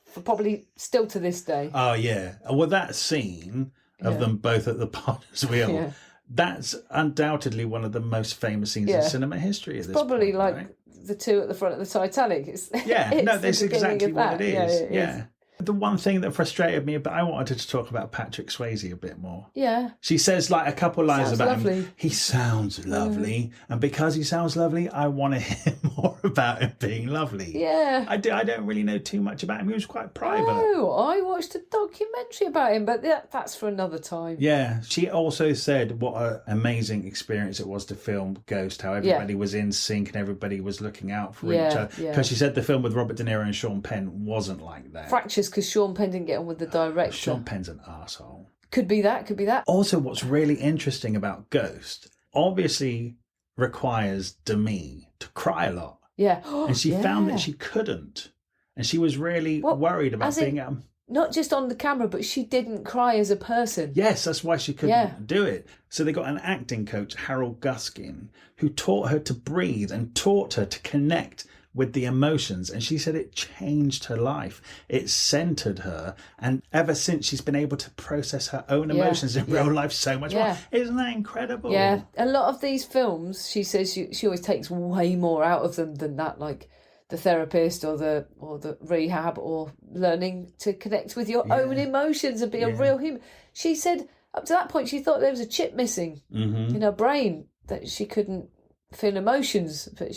for probably still to this day. Oh yeah, well that scene of them both at the potter's wheel, that's undoubtedly one of the most famous scenes in cinema history. It's probably point, the two at the front of the Titanic. That's exactly what it is. Yeah. the one thing that frustrated me, but I wanted to talk about Patrick Swayze a bit more. Yeah. She says like a couple lines Sounds about lovely. him. He sounds lovely. And because he sounds lovely, I want to hear more about him being lovely. Yeah. I don't really know too much about him. He was quite private. No, I watched a documentary about him, but that's for another time. Yeah. She also said what an amazing experience it was to film Ghost, how everybody was in sync and everybody was looking out for each other. Because she said the film with Robert De Niro and Sean Penn wasn't like that. Fractures because Sean Penn didn't get on with the director. Sean Penn's an arsehole. Could be that. Also, what's really interesting about Ghost obviously requires Demi to cry a lot. Yeah. And she found that she couldn't. And she was really worried about being... not just on the camera, but she didn't cry as a person. Yes, that's why she couldn't do it. So they got an acting coach, Harold Guskin, who taught her to breathe and taught her to connect with the emotions. And she said it changed her life. It centered her. And ever since, she's been able to process her own emotions in real life so much more. Isn't that incredible? Yeah. A lot of these films, she says she always takes way more out of them than that, like the therapist or the rehab or learning to connect with your own emotions and be a real human. She said up to that point she thought there was a chip missing in her brain, that she couldn't feel emotions, but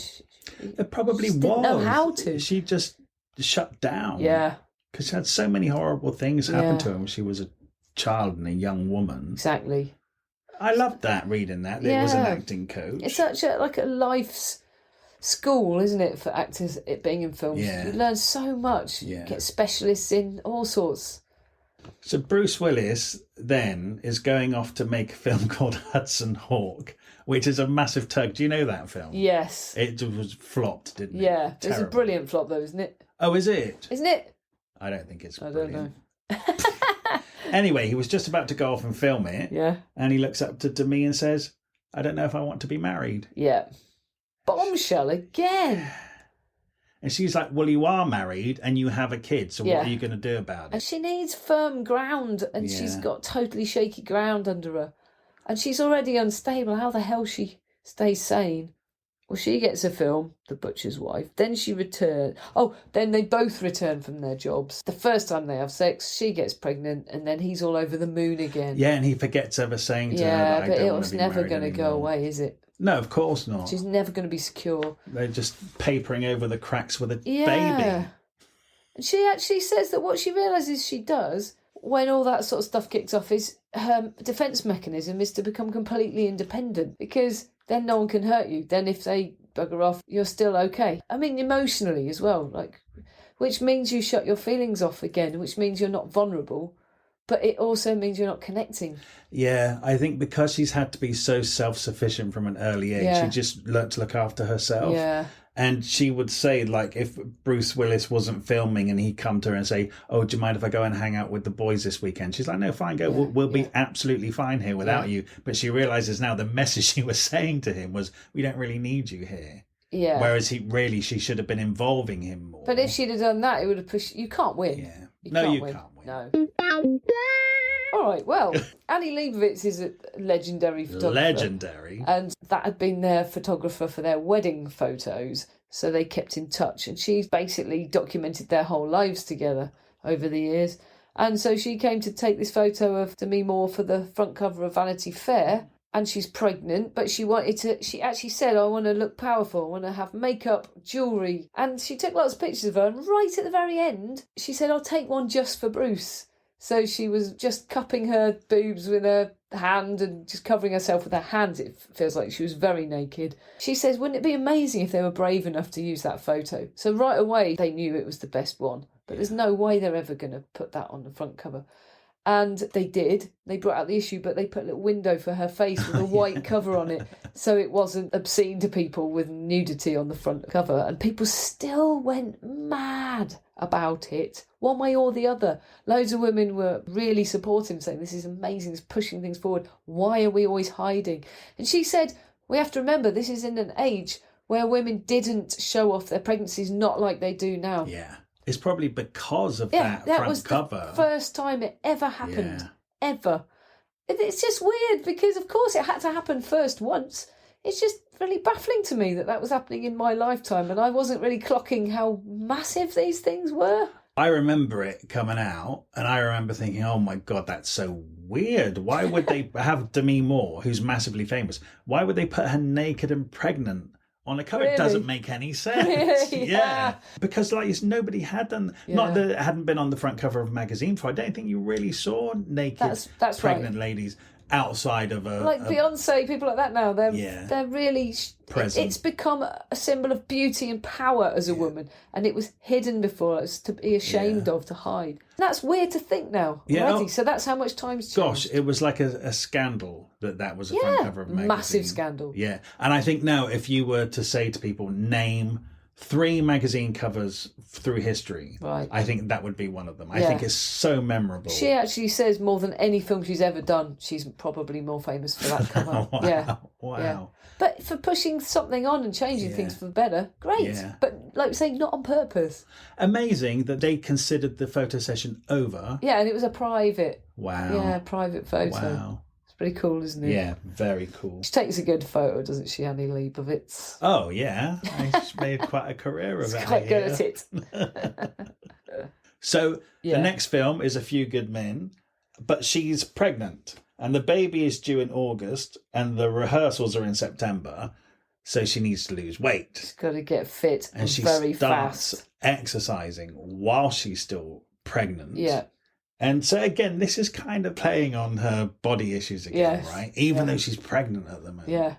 it probably was. Didn't know how to. She just shut down. Yeah. Because she had so many horrible things happen to her when she was a child and a young woman. Exactly. I loved that, reading that. It was an acting coach. It's such a life's school, isn't it, for actors, it being in films. You learn so much. You get specialists in all sorts. So Bruce Willis then is going off to make a film called Hudson Hawk, which is a massive tug. Do you know that film? Yes. It was flopped, didn't it? Yeah. It's a brilliant flop though, isn't it? Oh, is it? Isn't it? I don't think it's brilliant. I don't know. Anyway, he was just about to go off and film it. Yeah. And he looks up to Demi and says, I don't know if I want to be married. Yeah. Bombshell again. And she's like, well, you are married and you have a kid, so what are you going to do about it? And she needs firm ground, and she's got totally shaky ground under her. And she's already unstable. How the hell she stays sane? Well, she gets a film, The Butcher's Wife. Then she returns. Oh, then they both return from their jobs. The first time they have sex, she gets pregnant, and then he's all over the moon again. Yeah, and he forgets ever saying to her that I don't want to be married. Yeah, but it's never going to go away, is it? No, of course not. She's never going to be secure. They're just papering over the cracks with a baby. And she actually says that what she realises she does when all that sort of stuff kicks off is her defence mechanism is to become completely independent, because then no one can hurt you. Then if they bugger off, you're still okay. I mean, emotionally as well, which means you shut your feelings off again, which means you're not vulnerable. But it also means you're not connecting. Yeah, I think because she's had to be so self-sufficient from an early age, she just learnt to look after herself. Yeah. And she would say, like, if Bruce Willis wasn't filming and he'd come to her and say, oh, do you mind if I go and hang out with the boys this weekend? She's like, no, fine, go. We'll be absolutely fine here without you. But she realises now the message she was saying to him was, we don't really need you here. Yeah. Whereas she should have been involving him more. But if she'd have done that, it would have pushed... You can't win. Yeah. You can't win. No. All right, well, Annie Leibovitz is a legendary photographer. Legendary. And that had been their photographer for their wedding photos, so they kept in touch. And she's basically documented their whole lives together over the years. And so she came to take this photo of Demi Moore for the front cover of Vanity Fair. And she's pregnant, but she actually said, I want to look powerful, I want to have makeup, jewellery. And she took lots of pictures of her, and right at the very end, she said, I'll take one just for Bruce. So she was just cupping her boobs with her hand and just covering herself with her hands. It feels like she was very naked. She says, wouldn't it be amazing if they were brave enough to use that photo? So right away, they knew it was the best one. But there's no way they're ever going to put that on the front cover. And they did. They brought out the issue, but they put a little window for her face with a white cover on it, so it wasn't obscene to people with nudity on the front cover. And people still went mad about it, one way or the other. Loads of women were really supporting, saying, this is amazing, it's pushing things forward. Why are we always hiding? And she said, we have to remember this is in an age where women didn't show off their pregnancies, not like they do now. Yeah. It's probably because of that front was cover. The first time it ever happened. Ever. It's just weird because, of course, it had to happen first once. It's just really baffling to me that was happening in my lifetime, and I wasn't really clocking how massive these things were. I remember it coming out, and I remember thinking, oh my God, that's so weird. Why would they have Demi Moore, who's massively famous, why would they put her naked and pregnant on a cover? It doesn't make any sense. Really? Yeah. Because nobody had done, not that it hadn't been on the front cover of a magazine for, I don't think you really saw naked that's pregnant ladies outside of Beyonce, people like that now, they're really present. It's become a symbol of beauty and power as a woman, and it was hidden before us to be ashamed of, to hide. And that's weird to think now already. So that's how much time's changed. Gosh, it was like a scandal that was a front cover of a magazine. Massive scandal. Yeah. And I think now if you were to say to people, name 3 magazine covers through history, right, I think that would be one of them. I think it's so memorable. She actually says more than any film she's ever done, she's probably more famous for that cover. Wow. Yeah. But for pushing something on and changing things for the better, great. Yeah. But like we say, not on purpose. Amazing that they considered the photo session over. Yeah, and it was a private. Wow. Yeah, private photo. Wow. Pretty cool, isn't it? Yeah, very cool. She takes a good photo, doesn't she, Annie Leibovitz? Oh, yeah. She's made quite a career of it. Quite good at it. So, the next film is A Few Good Men, but she's pregnant, and the baby is due in August, and the rehearsals are in September, so she needs to lose weight. She's got to get fit and she very starts fast. Exercising while she's still pregnant. Yeah. And so, again, this is kind of playing on her body issues again, right? Even though she's pregnant at the moment. Yeah.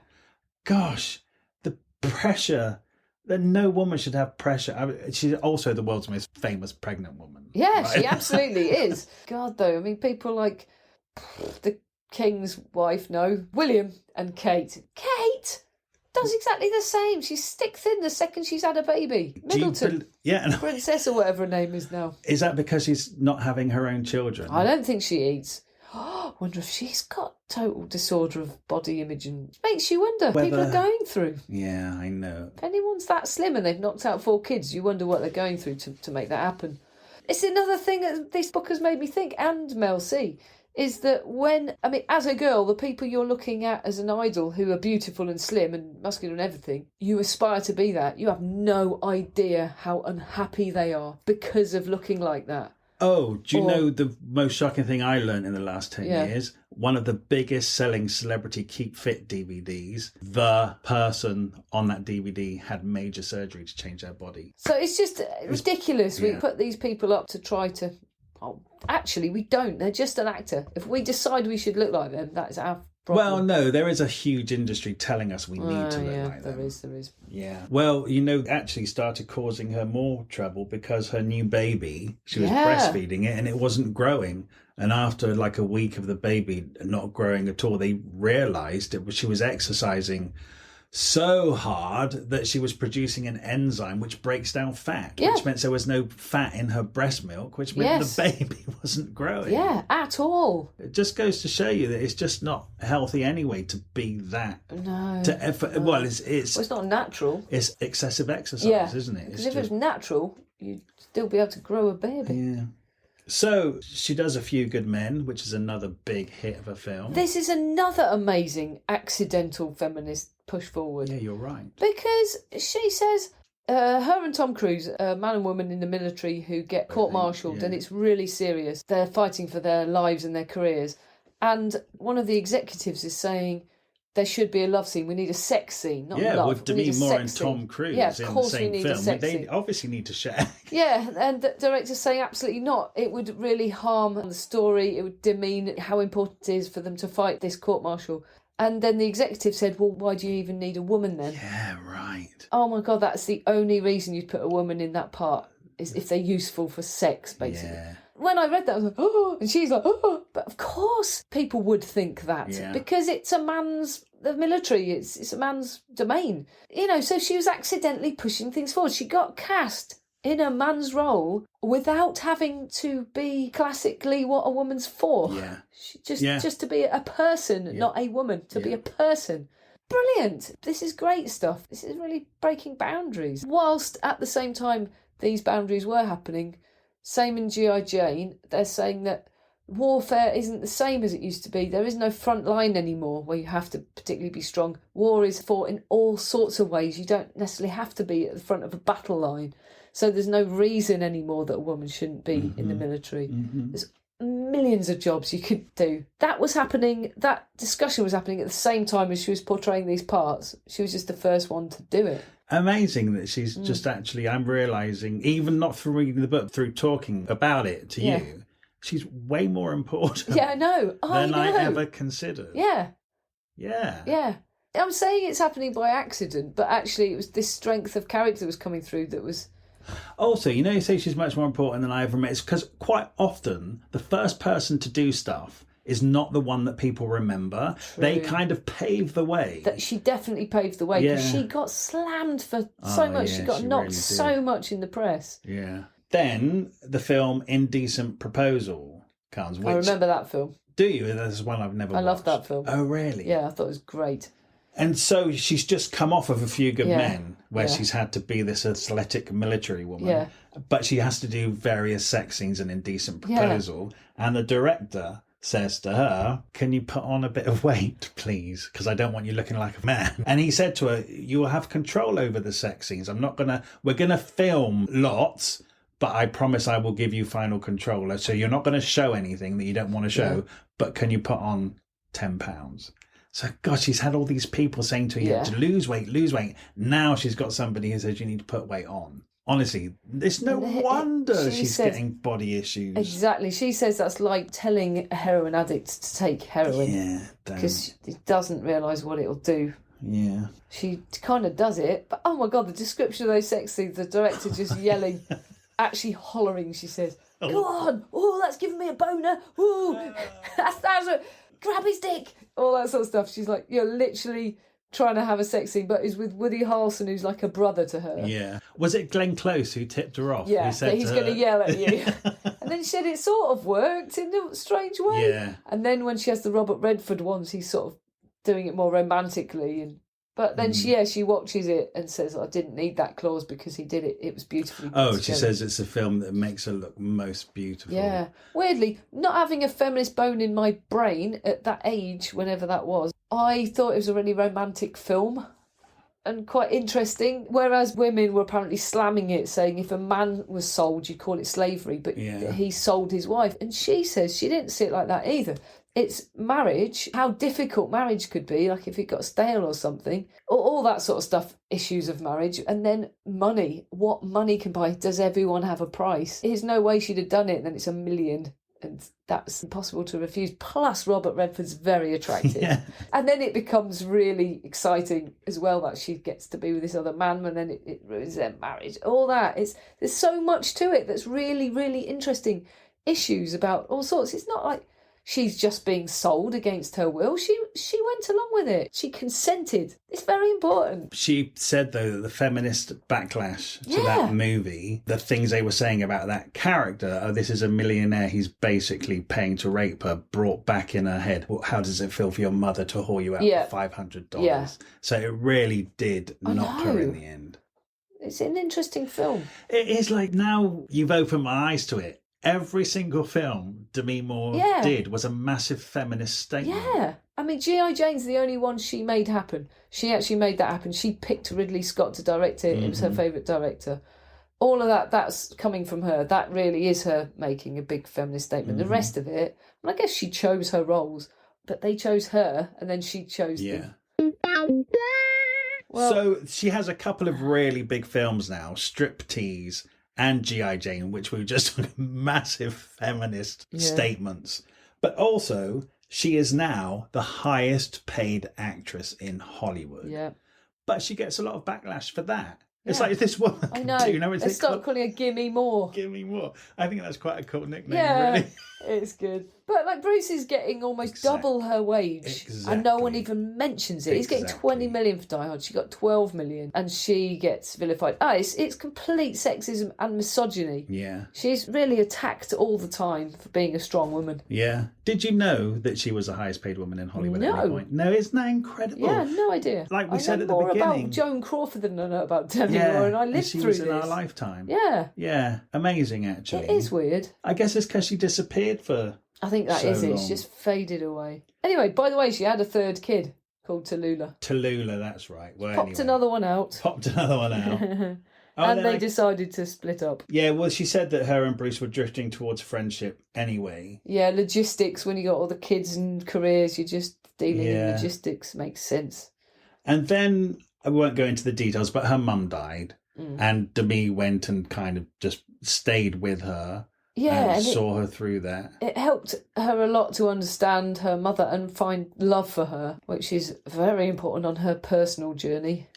Gosh, the pressure that no woman should have pressure. I mean, she's also the world's most famous pregnant woman. Yeah, right? She absolutely is. God, though, I mean, people like the King's wife, William and Kate. Kate does exactly the same. She's stick thin the second she's had a baby. Middleton. Princess or whatever her name is now. Is that because she's not having her own children? I don't think she eats. I wonder if she's got total disorder of body image, and it makes you wonder what people are going through. Yeah, I know. If anyone's that slim and they've knocked out 4 kids, you wonder what they're going through to make that happen. It's another thing that this book has made me think, and Mel C, is that as a girl, the people you're looking at as an idol who are beautiful and slim and muscular and everything, you aspire to be that. You have no idea how unhappy they are because of looking like that. Oh, do you know the most shocking thing I learned in the last 10 years? One of the biggest selling celebrity Keep Fit DVDs, the person on that DVD had major surgery to change their body. So it's just ridiculous. We put these people up to try to... Oh, actually, we don't. They're just an actor. If we decide we should look like them, that's our problem. Well, no, there is a huge industry telling us we need to look like them. There is. Yeah. Well, actually started causing her more trouble because her new baby, she was breastfeeding it and it wasn't growing. And after like a week of the baby not growing at all, they realised she was exercising so hard that she was producing an enzyme which breaks down fat, which meant there was no fat in her breast milk, which meant the baby wasn't growing. Yeah, at all. It just goes to show you that it's just not healthy anyway to be that. No. Well, it's not natural. It's excessive exercise, isn't it? Because if it's natural, you'd still be able to grow a baby. Yeah. So she does A Few Good Men, which is another big hit of a film. This is another amazing accidental feminist push forward. Yeah, you're right. Because she says her and Tom Cruise, a man and woman in the military who get court-martialed, and it's really serious. They're fighting for their lives and their careers. And one of the executives is saying there should be a love scene. We need a sex scene, not love. With Demi Moore and Tom Cruise in the same film. They obviously need to share. Yeah, and the director's saying absolutely not. It would really harm the story. It would demean how important it is for them to fight this court-martial. And then the executive said, well, why do you even need a woman then? Yeah, right. Oh my God, that's the only reason you'd put a woman in that part, is if they're useful for sex, basically. Yeah. When I read that, I was like, oh, and she's like, oh. But of course people would think that because it's the military, it's a man's domain. So she was accidentally pushing things forward. She got cast in a man's role without having to be classically what a woman's for. Yeah. Just to be a person, not a woman, to be a person. Brilliant. This is great stuff. This is really breaking boundaries. Whilst at the same time these boundaries were happening, same in G.I. Jane, they're saying that warfare isn't the same as it used to be. There is no front line anymore where you have to particularly be strong. War is fought in all sorts of ways. You don't necessarily have to be at the front of a battle line. So there's no reason anymore that a woman shouldn't be in the military. There's millions of jobs you could do. That discussion was happening at the same time as she was portraying these parts. She was just the first one to do it. Amazing that she's just actually, I'm realising, even not through reading the book, through talking about it to you, she's way more important I know. than I ever considered. Yeah. Yeah. I'm saying it's happening by accident, but actually it was this strength of character that was coming through that was... Also, you say she's much more important than I ever met. It's because quite often the first person to do stuff is not the one that people remember. True. They kind of pave the way. That she definitely paved the way because she got slammed for so much. She got knocked really so much in the press. Yeah. Then the film Indecent Proposal comes. Which, I remember that film. Do you? That's one I've never watched. I loved that film. Oh, really? Yeah, I thought it was great. And so she's just come off of A Few Good Men, where she's had to be this athletic military woman. Yeah. But she has to do various sex scenes in Indecent Proposal. Yeah. And the director says to her, can you put on a bit of weight, please? Because I don't want you looking like a man. And he said to her, you will have control over the sex scenes. We're going to film lots, but I promise I will give you final control. So you're not going to show anything that you don't want to show, but can you put on 10 pounds? So, God, she's had all these people saying to her, you have to lose weight, lose weight. Now she's got somebody who says you need to put weight on. Honestly, it's no wonder she's getting body issues. Exactly. She says that's like telling a heroin addict to take heroin. Yeah, because he doesn't realise what it'll do. Yeah. She kind of does it. But, oh, my God, the description of those sex scenes, the director just yelling, actually hollering, she says, go on. Oh, that's giving me a boner. Oh, that's a... grab his dick, all that sort of stuff. She's like, you're literally trying to have a sex scene, but is with Woody Harrelson, who's like a brother to her. Yeah. Was it Glenn Close who tipped her off? Yeah, that he's going to yell at you. And then she said it sort of worked in a strange way. Yeah. And then when she has the Robert Redford ones, he's sort of doing it more romantically. But then she watches it and says, I didn't need that clause because he did it. It was beautifully put she says it's a film that makes her look most beautiful. Yeah. Weirdly, not having a feminist bone in my brain at that age, whenever that was, I thought it was a really romantic film and quite interesting. Whereas women were apparently slamming it, saying if a man was sold, you call it slavery, but he sold his wife. And she says she didn't see it like that either. It's marriage, how difficult marriage could be, like if it got stale or something, all that sort of stuff, issues of marriage. And then money, what money can buy. Does everyone have a price? There's no way she'd have done it, and then it's $1 million. And that's impossible to refuse. Plus, Robert Redford's very attractive. Yeah. And then it becomes really exciting as well that she gets to be with this other man, and then it ruins their marriage. All that. There's so much to it that's really, really interesting. Issues about all sorts. It's not like she's just being sold against her will. She went along with it. She consented. It's very important. She said, though, that the feminist backlash to that movie, the things they were saying about that character, this is a millionaire, he's basically paying to rape her, brought back in her head, well, how does it feel for your mother to haul you out for $500? Yeah. So it really did knock her in the end. It's an interesting film. It is like, now you've opened my eyes to it. Every single film Demi Moore did was a massive feminist statement. Yeah. I mean, G.I. Jane's the only one she made happen. She actually made that happen. She picked Ridley Scott to direct it. It was her favourite director. All of that's coming from her. That really is her making a big feminist statement. The rest of it, and I guess she chose her roles, but they chose her, and then she chose them. Well, so she has a couple of really big films now, Striptease and G.I. Jane, which were just massive feminist statements. But also, she is now the highest paid actress in Hollywood. Yeah. But she gets a lot of backlash for that. It's like, this woman can do everything. Let's start calling her Gimme More. Gimme More. I think that's quite a cool nickname, really. It's good. But like, Bruce is getting almost double her wage, and no one even mentions it. He's getting 20 million for Die Hard. She got 12 million, and she gets vilified. It's complete sexism and misogyny. Yeah. She's really attacked all the time for being a strong woman. Yeah. Did you know that she was the highest paid woman in Hollywood at any point? No, isn't that incredible? Yeah, no idea. Like we said at the I beginning. know more about Joan Crawford than I know about Demi Moore, and I lived through this. She was in our lifetime. Yeah. Yeah. Amazing, actually. It is weird. I guess it's because she disappeared for I think that is it. It's just faded away. Anyway, by the way, she had a third kid called Tallulah. Tallulah, that's right. Well, Popped another one out. and they decided to split up. Yeah, well, she said that her and Bruce were drifting towards friendship anyway. Yeah, logistics, when you got all the kids and careers, you're just dealing in logistics. Makes sense. And then, I won't go into the details, but her mum died. And Demi went and kind of just stayed with her. Yeah, and saw her through that. It helped her a lot to understand her mother and find love for her, which is very important on her personal journey.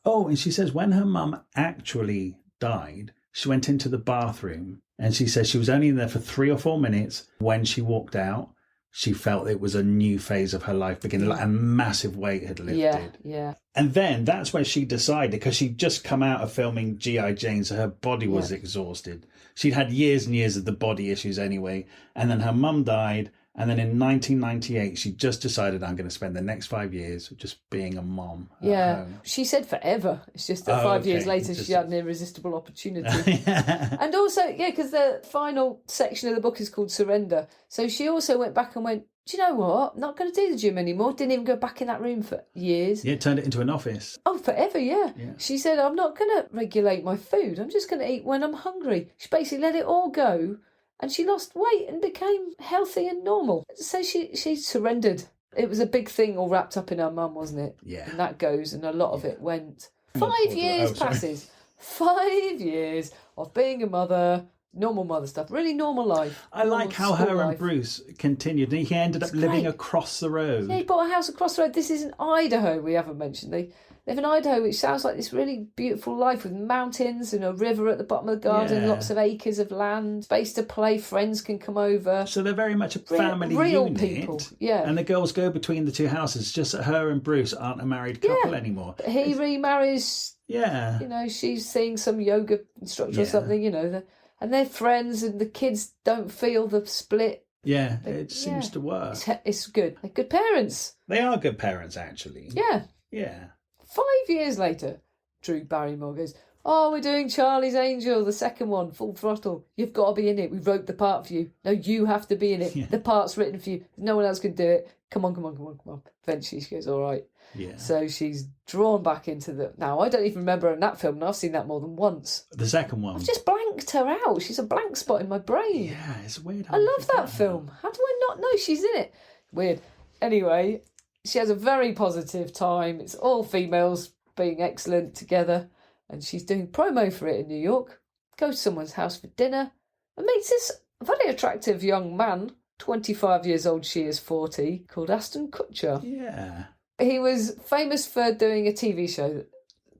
Oh, and she says when her mum actually died, she went into the bathroom and she says she was only in there for 3 or 4 minutes. When she walked out, she felt it was a new phase of her life beginning, like a massive weight had lifted. Yeah. And then that's when she decided, because she'd just come out of filming G.I. Jane, so her body was exhausted. She'd had years and years of the body issues anyway. And then her mum died. And then in 1998, she just decided, I'm going to spend the next 5 years just being a mom at home. She said forever. It's just that 5 years later, she had an irresistible opportunity. And also, because the final section of the book is called Surrender. So she also went back and went, do you know what? I'm not going to do the gym anymore. Didn't even go back in that room for years. Yeah, turned it into an office. Oh, forever, yeah. She said, I'm not going to regulate my food. I'm just going to eat when I'm hungry. She basically let it all go. And she lost weight and became healthy and normal. So she surrendered. It was a big thing all wrapped up in her mum, wasn't it? Yeah. And that goes, and a lot of it went. 5 years passes. 5 years of being a mother, normal mother stuff, really normal life. I like how her and Bruce continued. He ended up living across the road. Yeah, he bought a house across the road. This is in Idaho, we haven't mentioned. They live in Idaho, which sounds like this really beautiful life with mountains and a river at the bottom of the garden, lots of acres of land, space to play, friends can come over. So they're very much a family real unit. People, yeah. And the girls go between the two houses, just that her and Bruce aren't a married couple anymore. He remarries. Yeah. You know, she's seeing some yoga instructor or something, you know, and they're friends and the kids don't feel the split. Yeah, it seems to work. It's good. They're good parents. They are good parents, actually. Yeah. Yeah. 5 years later, Drew Barrymore goes, oh, we're doing Charlie's Angel, the second one, full throttle. You've got to be in it. We wrote the part for you. No, you have to be in it. Yeah. The part's written for you. No one else can do it. Come on. Eventually she goes, all right. Yeah. So she's drawn back into the... Now, I don't even remember her in that film, and I've seen that more than once. The second one. I've just blanked her out. She's a blank spot in my brain. Yeah, it's weird. I love that film. How do I not know she's in it? Weird. Anyway, she has a very positive time. It's all females being excellent together, and she's doing promo for it in New York. Goes to someone's house for dinner and meets this very attractive young man, 25 years old, she is 40, called Ashton Kutcher. Yeah. He was famous for doing a TV show,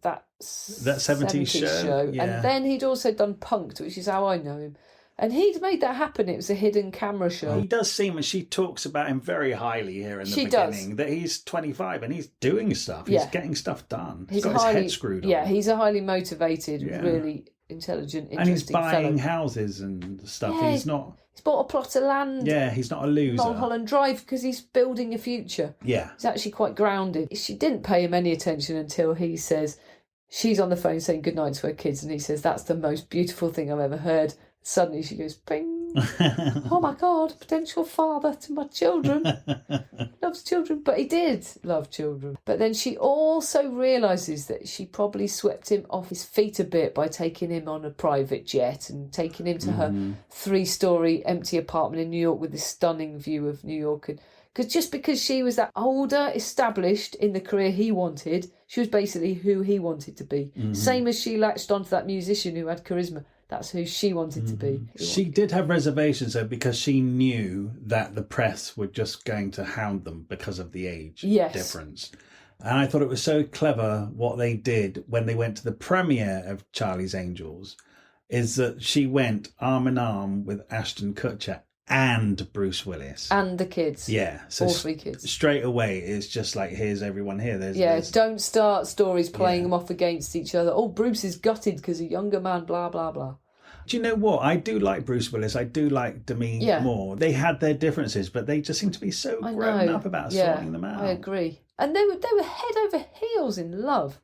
that 70s show. Yeah. And then he'd also done Punk'd, which is how I know him. And he'd made that happen. It was a hidden camera show. He does seem, and she talks about him very highly here in the beginning, that he's 25 and he's doing stuff. He's getting stuff done. He's got his head screwed on. Yeah, he's a highly motivated, really intelligent, interesting and he's buying fellow. Houses and stuff. Yeah, he's not... He's bought a plot of land. Yeah, he's not a loser. Mulholland Drive, because he's building a future. Yeah. He's actually quite grounded. She didn't pay him any attention until he says, she's on the phone saying goodnight to her kids, and he says, that's the most beautiful thing I've ever heard. Suddenly she goes, bing. Oh my God, potential father to my children. Loves children. But he did love children. But then she also realises that she probably swept him off his feet a bit by taking him on a private jet and taking him to her 3-story empty apartment in New York with this stunning view of New York. Because she was that older, established in the career he wanted, she was basically who he wanted to be. Same as she latched onto that musician who had charisma. That's who she wanted to be. She did have reservations, though, because she knew that the press were just going to hound them because of the age difference. And I thought it was so clever what they did when they went to the premiere of Charlie's Angels, is that she went arm in arm with Ashton Kutcher and Bruce Willis. And the kids. Yeah. So all 3 kids. Straight away, it's just like, here's everyone here. There's don't start stories playing them off against each other. Oh, Bruce is gutted because a younger man, blah, blah, blah. Do you know what? I do like Bruce Willis. I do like Demi more. They had their differences, but they just seem to be so grown up about sorting them out. I agree. And they were head over heels in love.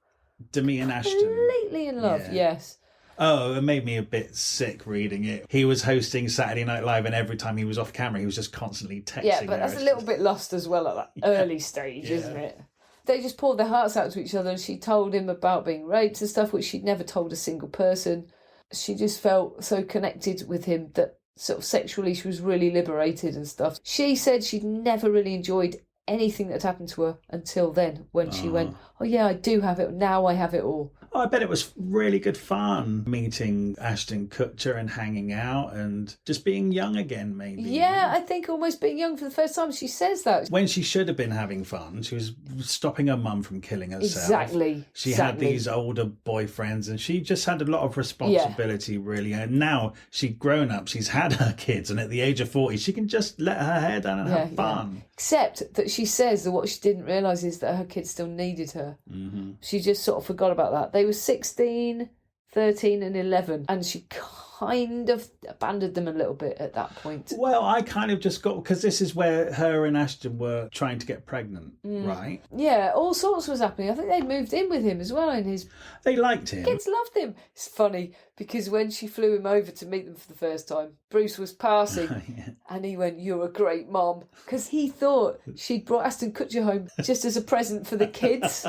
Demi and Ashton. Completely in love, yes. Oh, it made me a bit sick reading it. He was hosting Saturday Night Live, and every time he was off camera, he was just constantly texting. Yeah, but that's a little bit lost as well at that early stage, isn't it? They just poured their hearts out to each other, and she told him about being raped and stuff, which she'd never told a single person. She just felt so connected with him that sort of sexually she was really liberated and stuff. She said she'd never really enjoyed anything that happened to her until then, when she went, oh yeah, I do have it, now I have it all. Oh, I bet it was really good fun meeting Ashton Kutcher and hanging out and just being young again, maybe. Yeah, I think almost being young for the first time. She says that. When she should have been having fun, she was stopping her mum from killing herself. Exactly. She had these older boyfriends and she just had a lot of responsibility, really. And now she's grown up, she's had her kids, and at the age of 40, she can just let her hair down and have fun. Except that she says that what she didn't realise is that her kids still needed her. Mm-hmm. She just sort of forgot about that. They were 16, 13 and 11, and she kind of abandoned them a little bit at that point. Well, I kind of just got, because this is where her and Ashton were trying to get pregnant, right? Yeah, all sorts was happening. I think they'd moved in with him as well, and they liked him. Kids loved him. It's funny because when she flew him over to meet them for the first time, Bruce was passing and he went, "You're a great mom," because he thought she'd brought Ashton Kutcher home just as a present for the kids.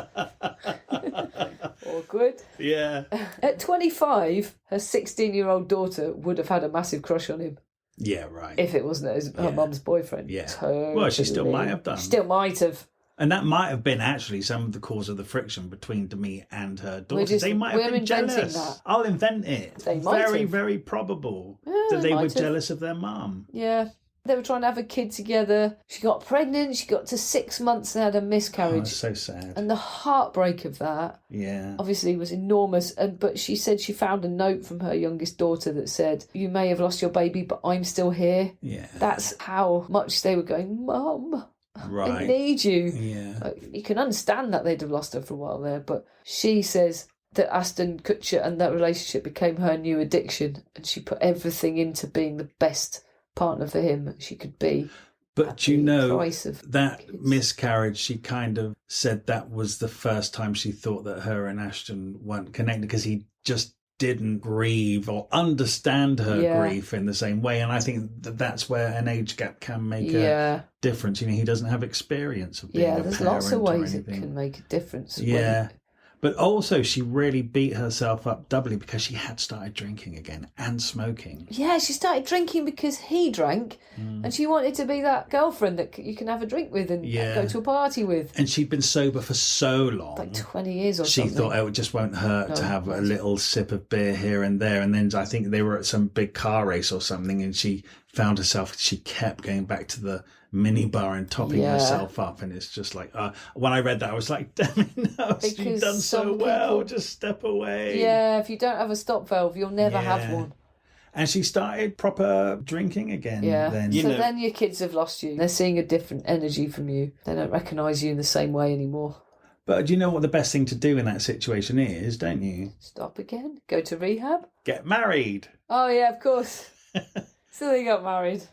Awkward. Yeah. At 25, her 16-year-old daughter would have had a massive crush on him. Yeah, right. If it wasn't her mum's boyfriend. Yeah. Totally. Well, she still might have done. Still might have. And that might have been actually some of the cause of the friction between Demi and her daughter. They might have been jealous. That. I'll invent it. They might very, have. very probable that they were jealous of their mum. Yeah. They were trying to have a kid together. She got pregnant. She got to 6 months and had a miscarriage. Oh, it's so sad. And the heartbreak of that, obviously, was enormous. But she said she found a note from her youngest daughter that said, "You may have lost your baby, but I'm still here." Yeah. That's how much they were going, "Mum, right. I need you." Yeah. You can understand that they'd have lost her for a while there, but she says that Ashton Kutcher and that relationship became her new addiction, and she put everything into being the best partner for him she could be. But you know, that miscarriage, she kind of said that was the first time she thought that her and Ashton weren't connected, because he just didn't grieve or understand her grief in the same way. And I think that's where an age gap can make a difference. You know, he doesn't have experience of being a parent. Yeah, there's lots of ways it can make a difference. Yeah. But also, she really beat herself up doubly because she had started drinking again and smoking. Yeah, she started drinking because he drank, and she wanted to be that girlfriend that you can have a drink with and go to a party with. And she'd been sober for so long. Like 20 years or something. She thought it just won't hurt to have a little sip of beer here and there. And then I think they were at some big car race or something, and she found herself, she kept going back to the minibar and topping herself up, and it's just like when I read that I was like, Demi, no, you've done so well, just step away. Yeah, if you don't have a stop valve, you'll never have one. And she started proper drinking again. Yeah. Then then your kids have lost you. They're seeing a different energy from you. They don't recognise you in the same way anymore. But do you know what the best thing to do in that situation is, don't you? Stop again. Go to rehab. Get married. Oh yeah, of course. So they got married.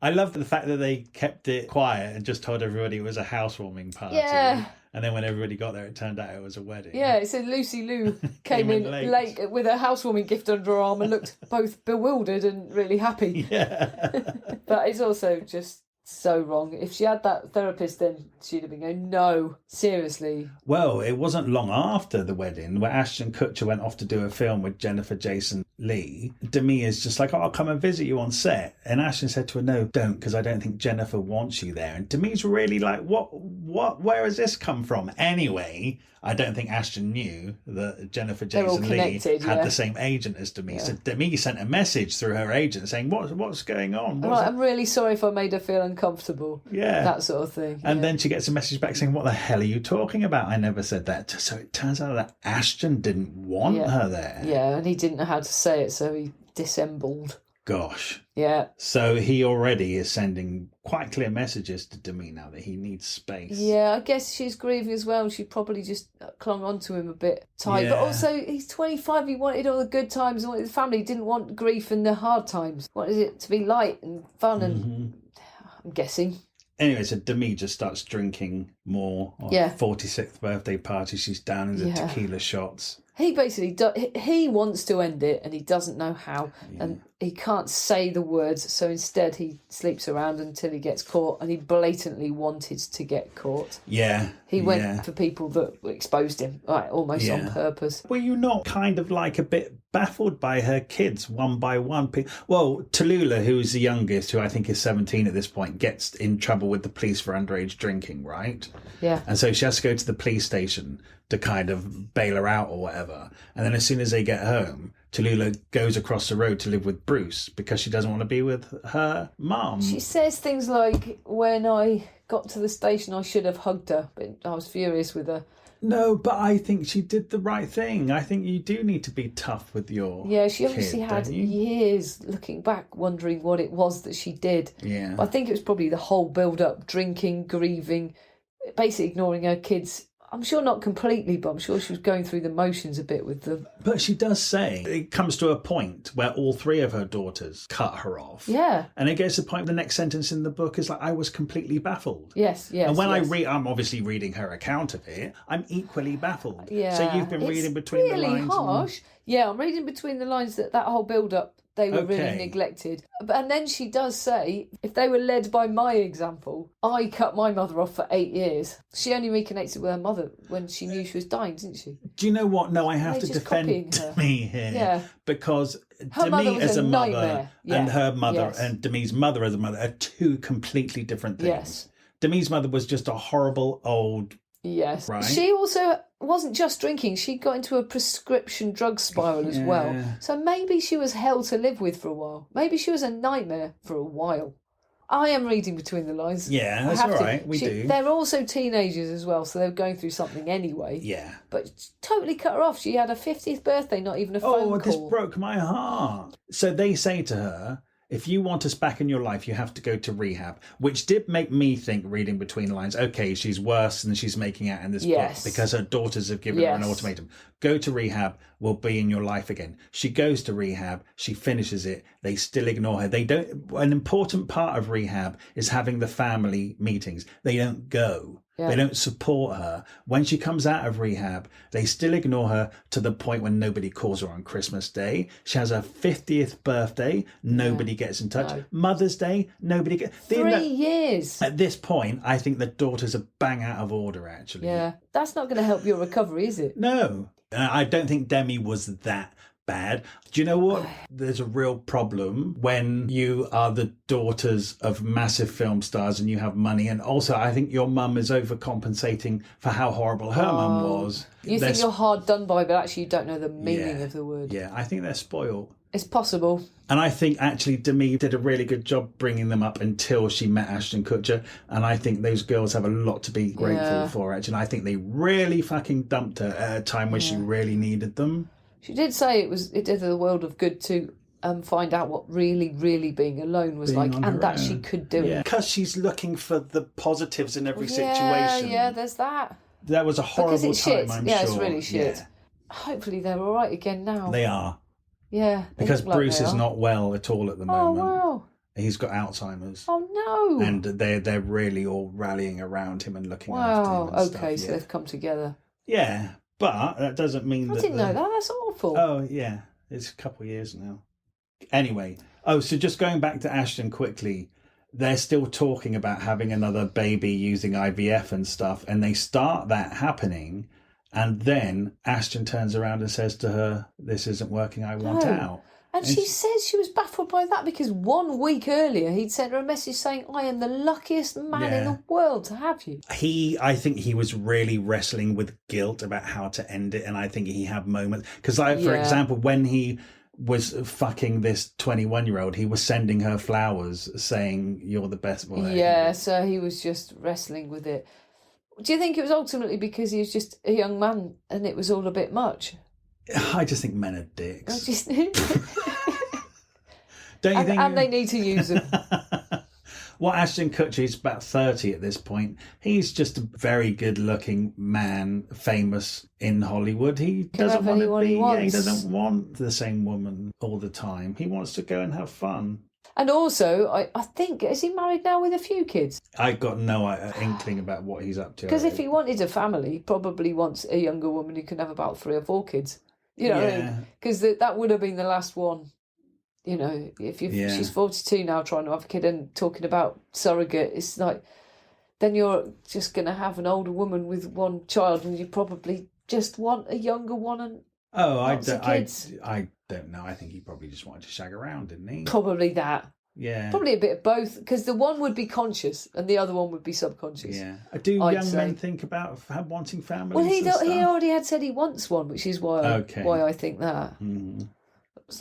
I love the fact that they kept it quiet and just told everybody it was a housewarming party. Yeah. And then when everybody got there, it turned out it was a wedding. Yeah, it said Lucy Liu came in late with a housewarming gift under her arm and looked both bewildered and really happy. Yeah. But it's also just so wrong. If she had that therapist, then she'd have been going, no, seriously. Well, it wasn't long after the wedding where Ashton Kutcher went off to do a film with Jennifer Jason Leigh. Demi is just like, I'll come and visit you on set. And Ashton said to her, no, don't, because I don't think Jennifer wants you there. And Demi's really like, what, where has this come from? Anyway, I don't think Ashton knew that Jennifer Jason Leigh had the same agent as Demi. Yeah. So Demi sent a message through her agent saying, what's going on? I'm really sorry if I made her feel uncomfortable. Yeah. That sort of thing. And then she gets a message back saying, what the hell are you talking about? I never said that. So it turns out that Ashton didn't want her there. Yeah, and he didn't know how to say it, so he dissembled. Gosh. Yeah. So he already is sending quite clear messages to Demi now that he needs space. Yeah, I guess she's grieving as well. She probably just clung on to him a bit tight. Yeah. But also, he's 25. He wanted all the good times and wanted the family. He didn't want grief and the hard times. Wanted it to be light and fun and I'm guessing. Anyway, so Demi just starts drinking more. On her 46th birthday party, she's down in the tequila shots. He basically he wants to end it and he doesn't know how, and he can't say the words, so instead he sleeps around until he gets caught, and he blatantly wanted to get caught. Yeah. He went for people that exposed him, like almost on purpose. Were you not kind of like a bit baffled by her kids one by one? Well, Tallulah, who's the youngest, who I think is 17 at this point, gets in trouble with the police for underage drinking, right? Yeah. And so she has to go to the police station to kind of bail her out or whatever. And then as soon as they get home, Tallulah goes across the road to live with Bruce because she doesn't want to be with her mum. She says things like, when I got to the station, I should have hugged her, but I was furious with her. No, but I think she did the right thing. I think you do need to be tough with your she obviously had years looking back wondering what it was that she did. Yeah. But I think it was probably the whole build-up, drinking, grieving, basically ignoring her kids. I'm sure not completely, but I'm sure she was going through the motions a bit with them. But she does say it comes to a point where all three of her daughters cut her off. Yeah. And it gets to the point, the next sentence in the book is like, I was completely baffled. Yes. And when I read, I'm obviously reading her account of it, I'm equally baffled. Yeah. So you've been reading between the lines. It's really harsh. Yeah, I'm reading between the lines that whole build-up, they were really neglected. And then she does say, if they were led by my example, I cut my mother off for 8 years. She only reconnected with her mother when she knew she was dying, didn't she? Do you know what? No, I have to defend Demi here. Yeah. Because her Demi as a mother and her mother yes. and Demi's mother as a mother are two completely different things. Yes. Demi's mother was just a horrible old... Yes. Right? She also wasn't just drinking. She got into a prescription drug spiral as well. So maybe she was hell to live with for a while. Maybe she was a nightmare for a while. I am reading between the lines. Yeah, that's all right. We do. They're also teenagers as well, so they're going through something anyway. Yeah. But totally cut her off. She had her 50th birthday, not even a phone call. Oh, this broke my heart. So they say to her, if you want us back in your life, you have to go to rehab, which did make me think, reading between the lines, okay, she's worse than she's making out in this book because her daughters have given her an ultimatum. Go to rehab, we'll be in your life again. She goes to rehab, she finishes it, they still ignore her. They don't. An important part of rehab is having the family meetings. They don't go. Yeah. They don't support her. When she comes out of rehab, they still ignore her to the point when nobody calls her on Christmas Day. She has her 50th birthday. Nobody gets in touch. No. Mother's Day, nobody gets... 3 years. At this point, I think the daughters are bang out of order, actually. Yeah. That's not going to help your recovery, is it? No. I don't think Demi was that bad. Do you know what? There's a real problem when you are the daughters of massive film stars and you have money. And also, I think your mum is overcompensating for how horrible her mum was. You think you're hard done by, but actually you don't know the meaning of the word. Yeah, I think they're spoiled. It's possible. And I think actually Demi did a really good job bringing them up until she met Ashton Kutcher. And I think those girls have a lot to be grateful for, actually. And I think they really fucking dumped her at a time where she really needed them. She did say it did her the world of good to find out what really being alone was like, and that she could do it. Because she's looking for the positives in every situation. Yeah, there's that. That was a horrible time, shit. I'm sure. Yeah, it's really shit. Yeah. Hopefully they're all right again now. They are. Yeah. Because Bruce is not well at all at the moment. Oh, wow. He's got Alzheimer's. Oh, no. And they're really all rallying around him and looking after him and stuff. Okay, so they've come together. Yeah. But that doesn't mean that... I didn't know that. That's awful. Oh, yeah. It's a couple of years now. Anyway. Oh, so just going back to Ashton quickly, they're still talking about having another baby using IVF and stuff, and they start that happening, and then Ashton turns around and says to her, this isn't working, I want out. And she says she was baffled by that because 1 week earlier he'd sent her a message saying, I am the luckiest man in the world to have you. I think he was really wrestling with guilt about how to end it, and I think he had moments. Because, for example, when he was fucking this 21-year-old, he was sending her flowers saying, you're the best boy. Yeah, so he was just wrestling with it. Do you think it was ultimately because he was just a young man and it was all a bit much? I just think men are dicks. Don't you think? And they need to use them. Well, Ashton Kutcher is about 30 at this point. He's just a very good-looking man, famous in Hollywood. He doesn't want to be. Yeah, he doesn't want the same woman all the time. He wants to go and have fun. And also, I think, is he married now with a few kids? I've got no inkling about what he's up to. Because if he wanted a family, he probably wants a younger woman who can have about 3 or 4 kids. You know, because that would have been the last one. You know, if she's 42 now trying to have a kid and talking about surrogate, it's like, then you're just going to have an older woman with one child and you probably just want a younger one and I don't know. I think he probably just wanted to shag around, didn't he? Probably that. Yeah. Probably a bit of both, because the one would be conscious and the other one would be subconscious. Yeah. Do young men think about wanting families? Well, he already had said he wants one, which is why I think that. Mm.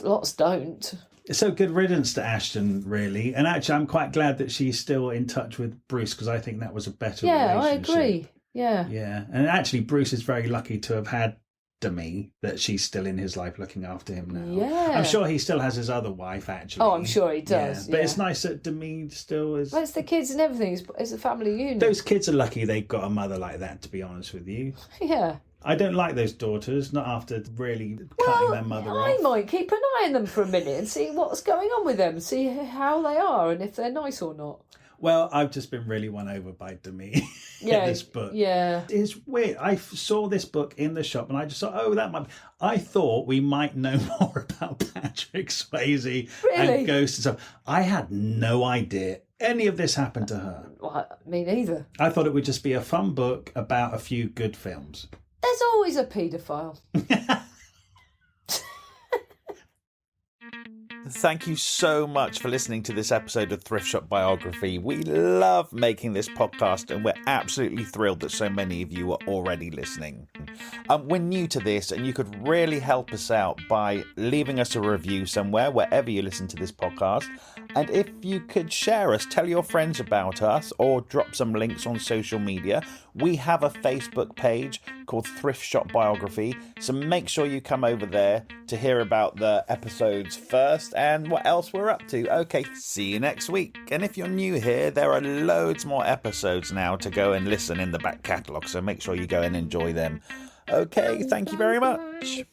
Lots don't. So good riddance to Ashton, really. And actually, I'm quite glad that she's still in touch with Bruce, because I think that was a better relationship. I agree. Yeah. Yeah. And actually, Bruce is very lucky to have had Demi, that she's still in his life looking after him now. Yeah. I'm sure he still has his other wife, actually. Oh, I'm sure he does. Yeah. But it's nice that Demi still is... Well, it's the kids and everything. It's a family unit. Those kids are lucky they've got a mother like that, to be honest with you. Yeah. I don't like those daughters, not after really cutting their mother off. I might keep an eye on them for a minute and see what's going on with them, see how they are and if they're nice or not. Well, I've just been really won over by Demi in this book. Yeah. It's weird. I saw this book in the shop and I just thought, I thought we might know more about Patrick Swayze and ghosts and stuff. I had no idea any of this happened to her. Well, me neither. I thought it would just be a fun book about a few good films. There's always a paedophile. Thank you so much for listening to this episode of Thrift Shop Biography. We love making this podcast and we're absolutely thrilled that so many of you are already listening. We're new to this and you could really help us out by leaving us a review somewhere, wherever you listen to this podcast. And if you could share us, tell your friends about us or drop some links on social media. We have a Facebook page called Thrift Shop Biography, so make sure you come over there to hear about the episodes first and what else we're up to. Okay, see you next week. And if you're new here, there are loads more episodes now to go and listen in the back catalogue, so make sure you go and enjoy them. Okay, thank you very much.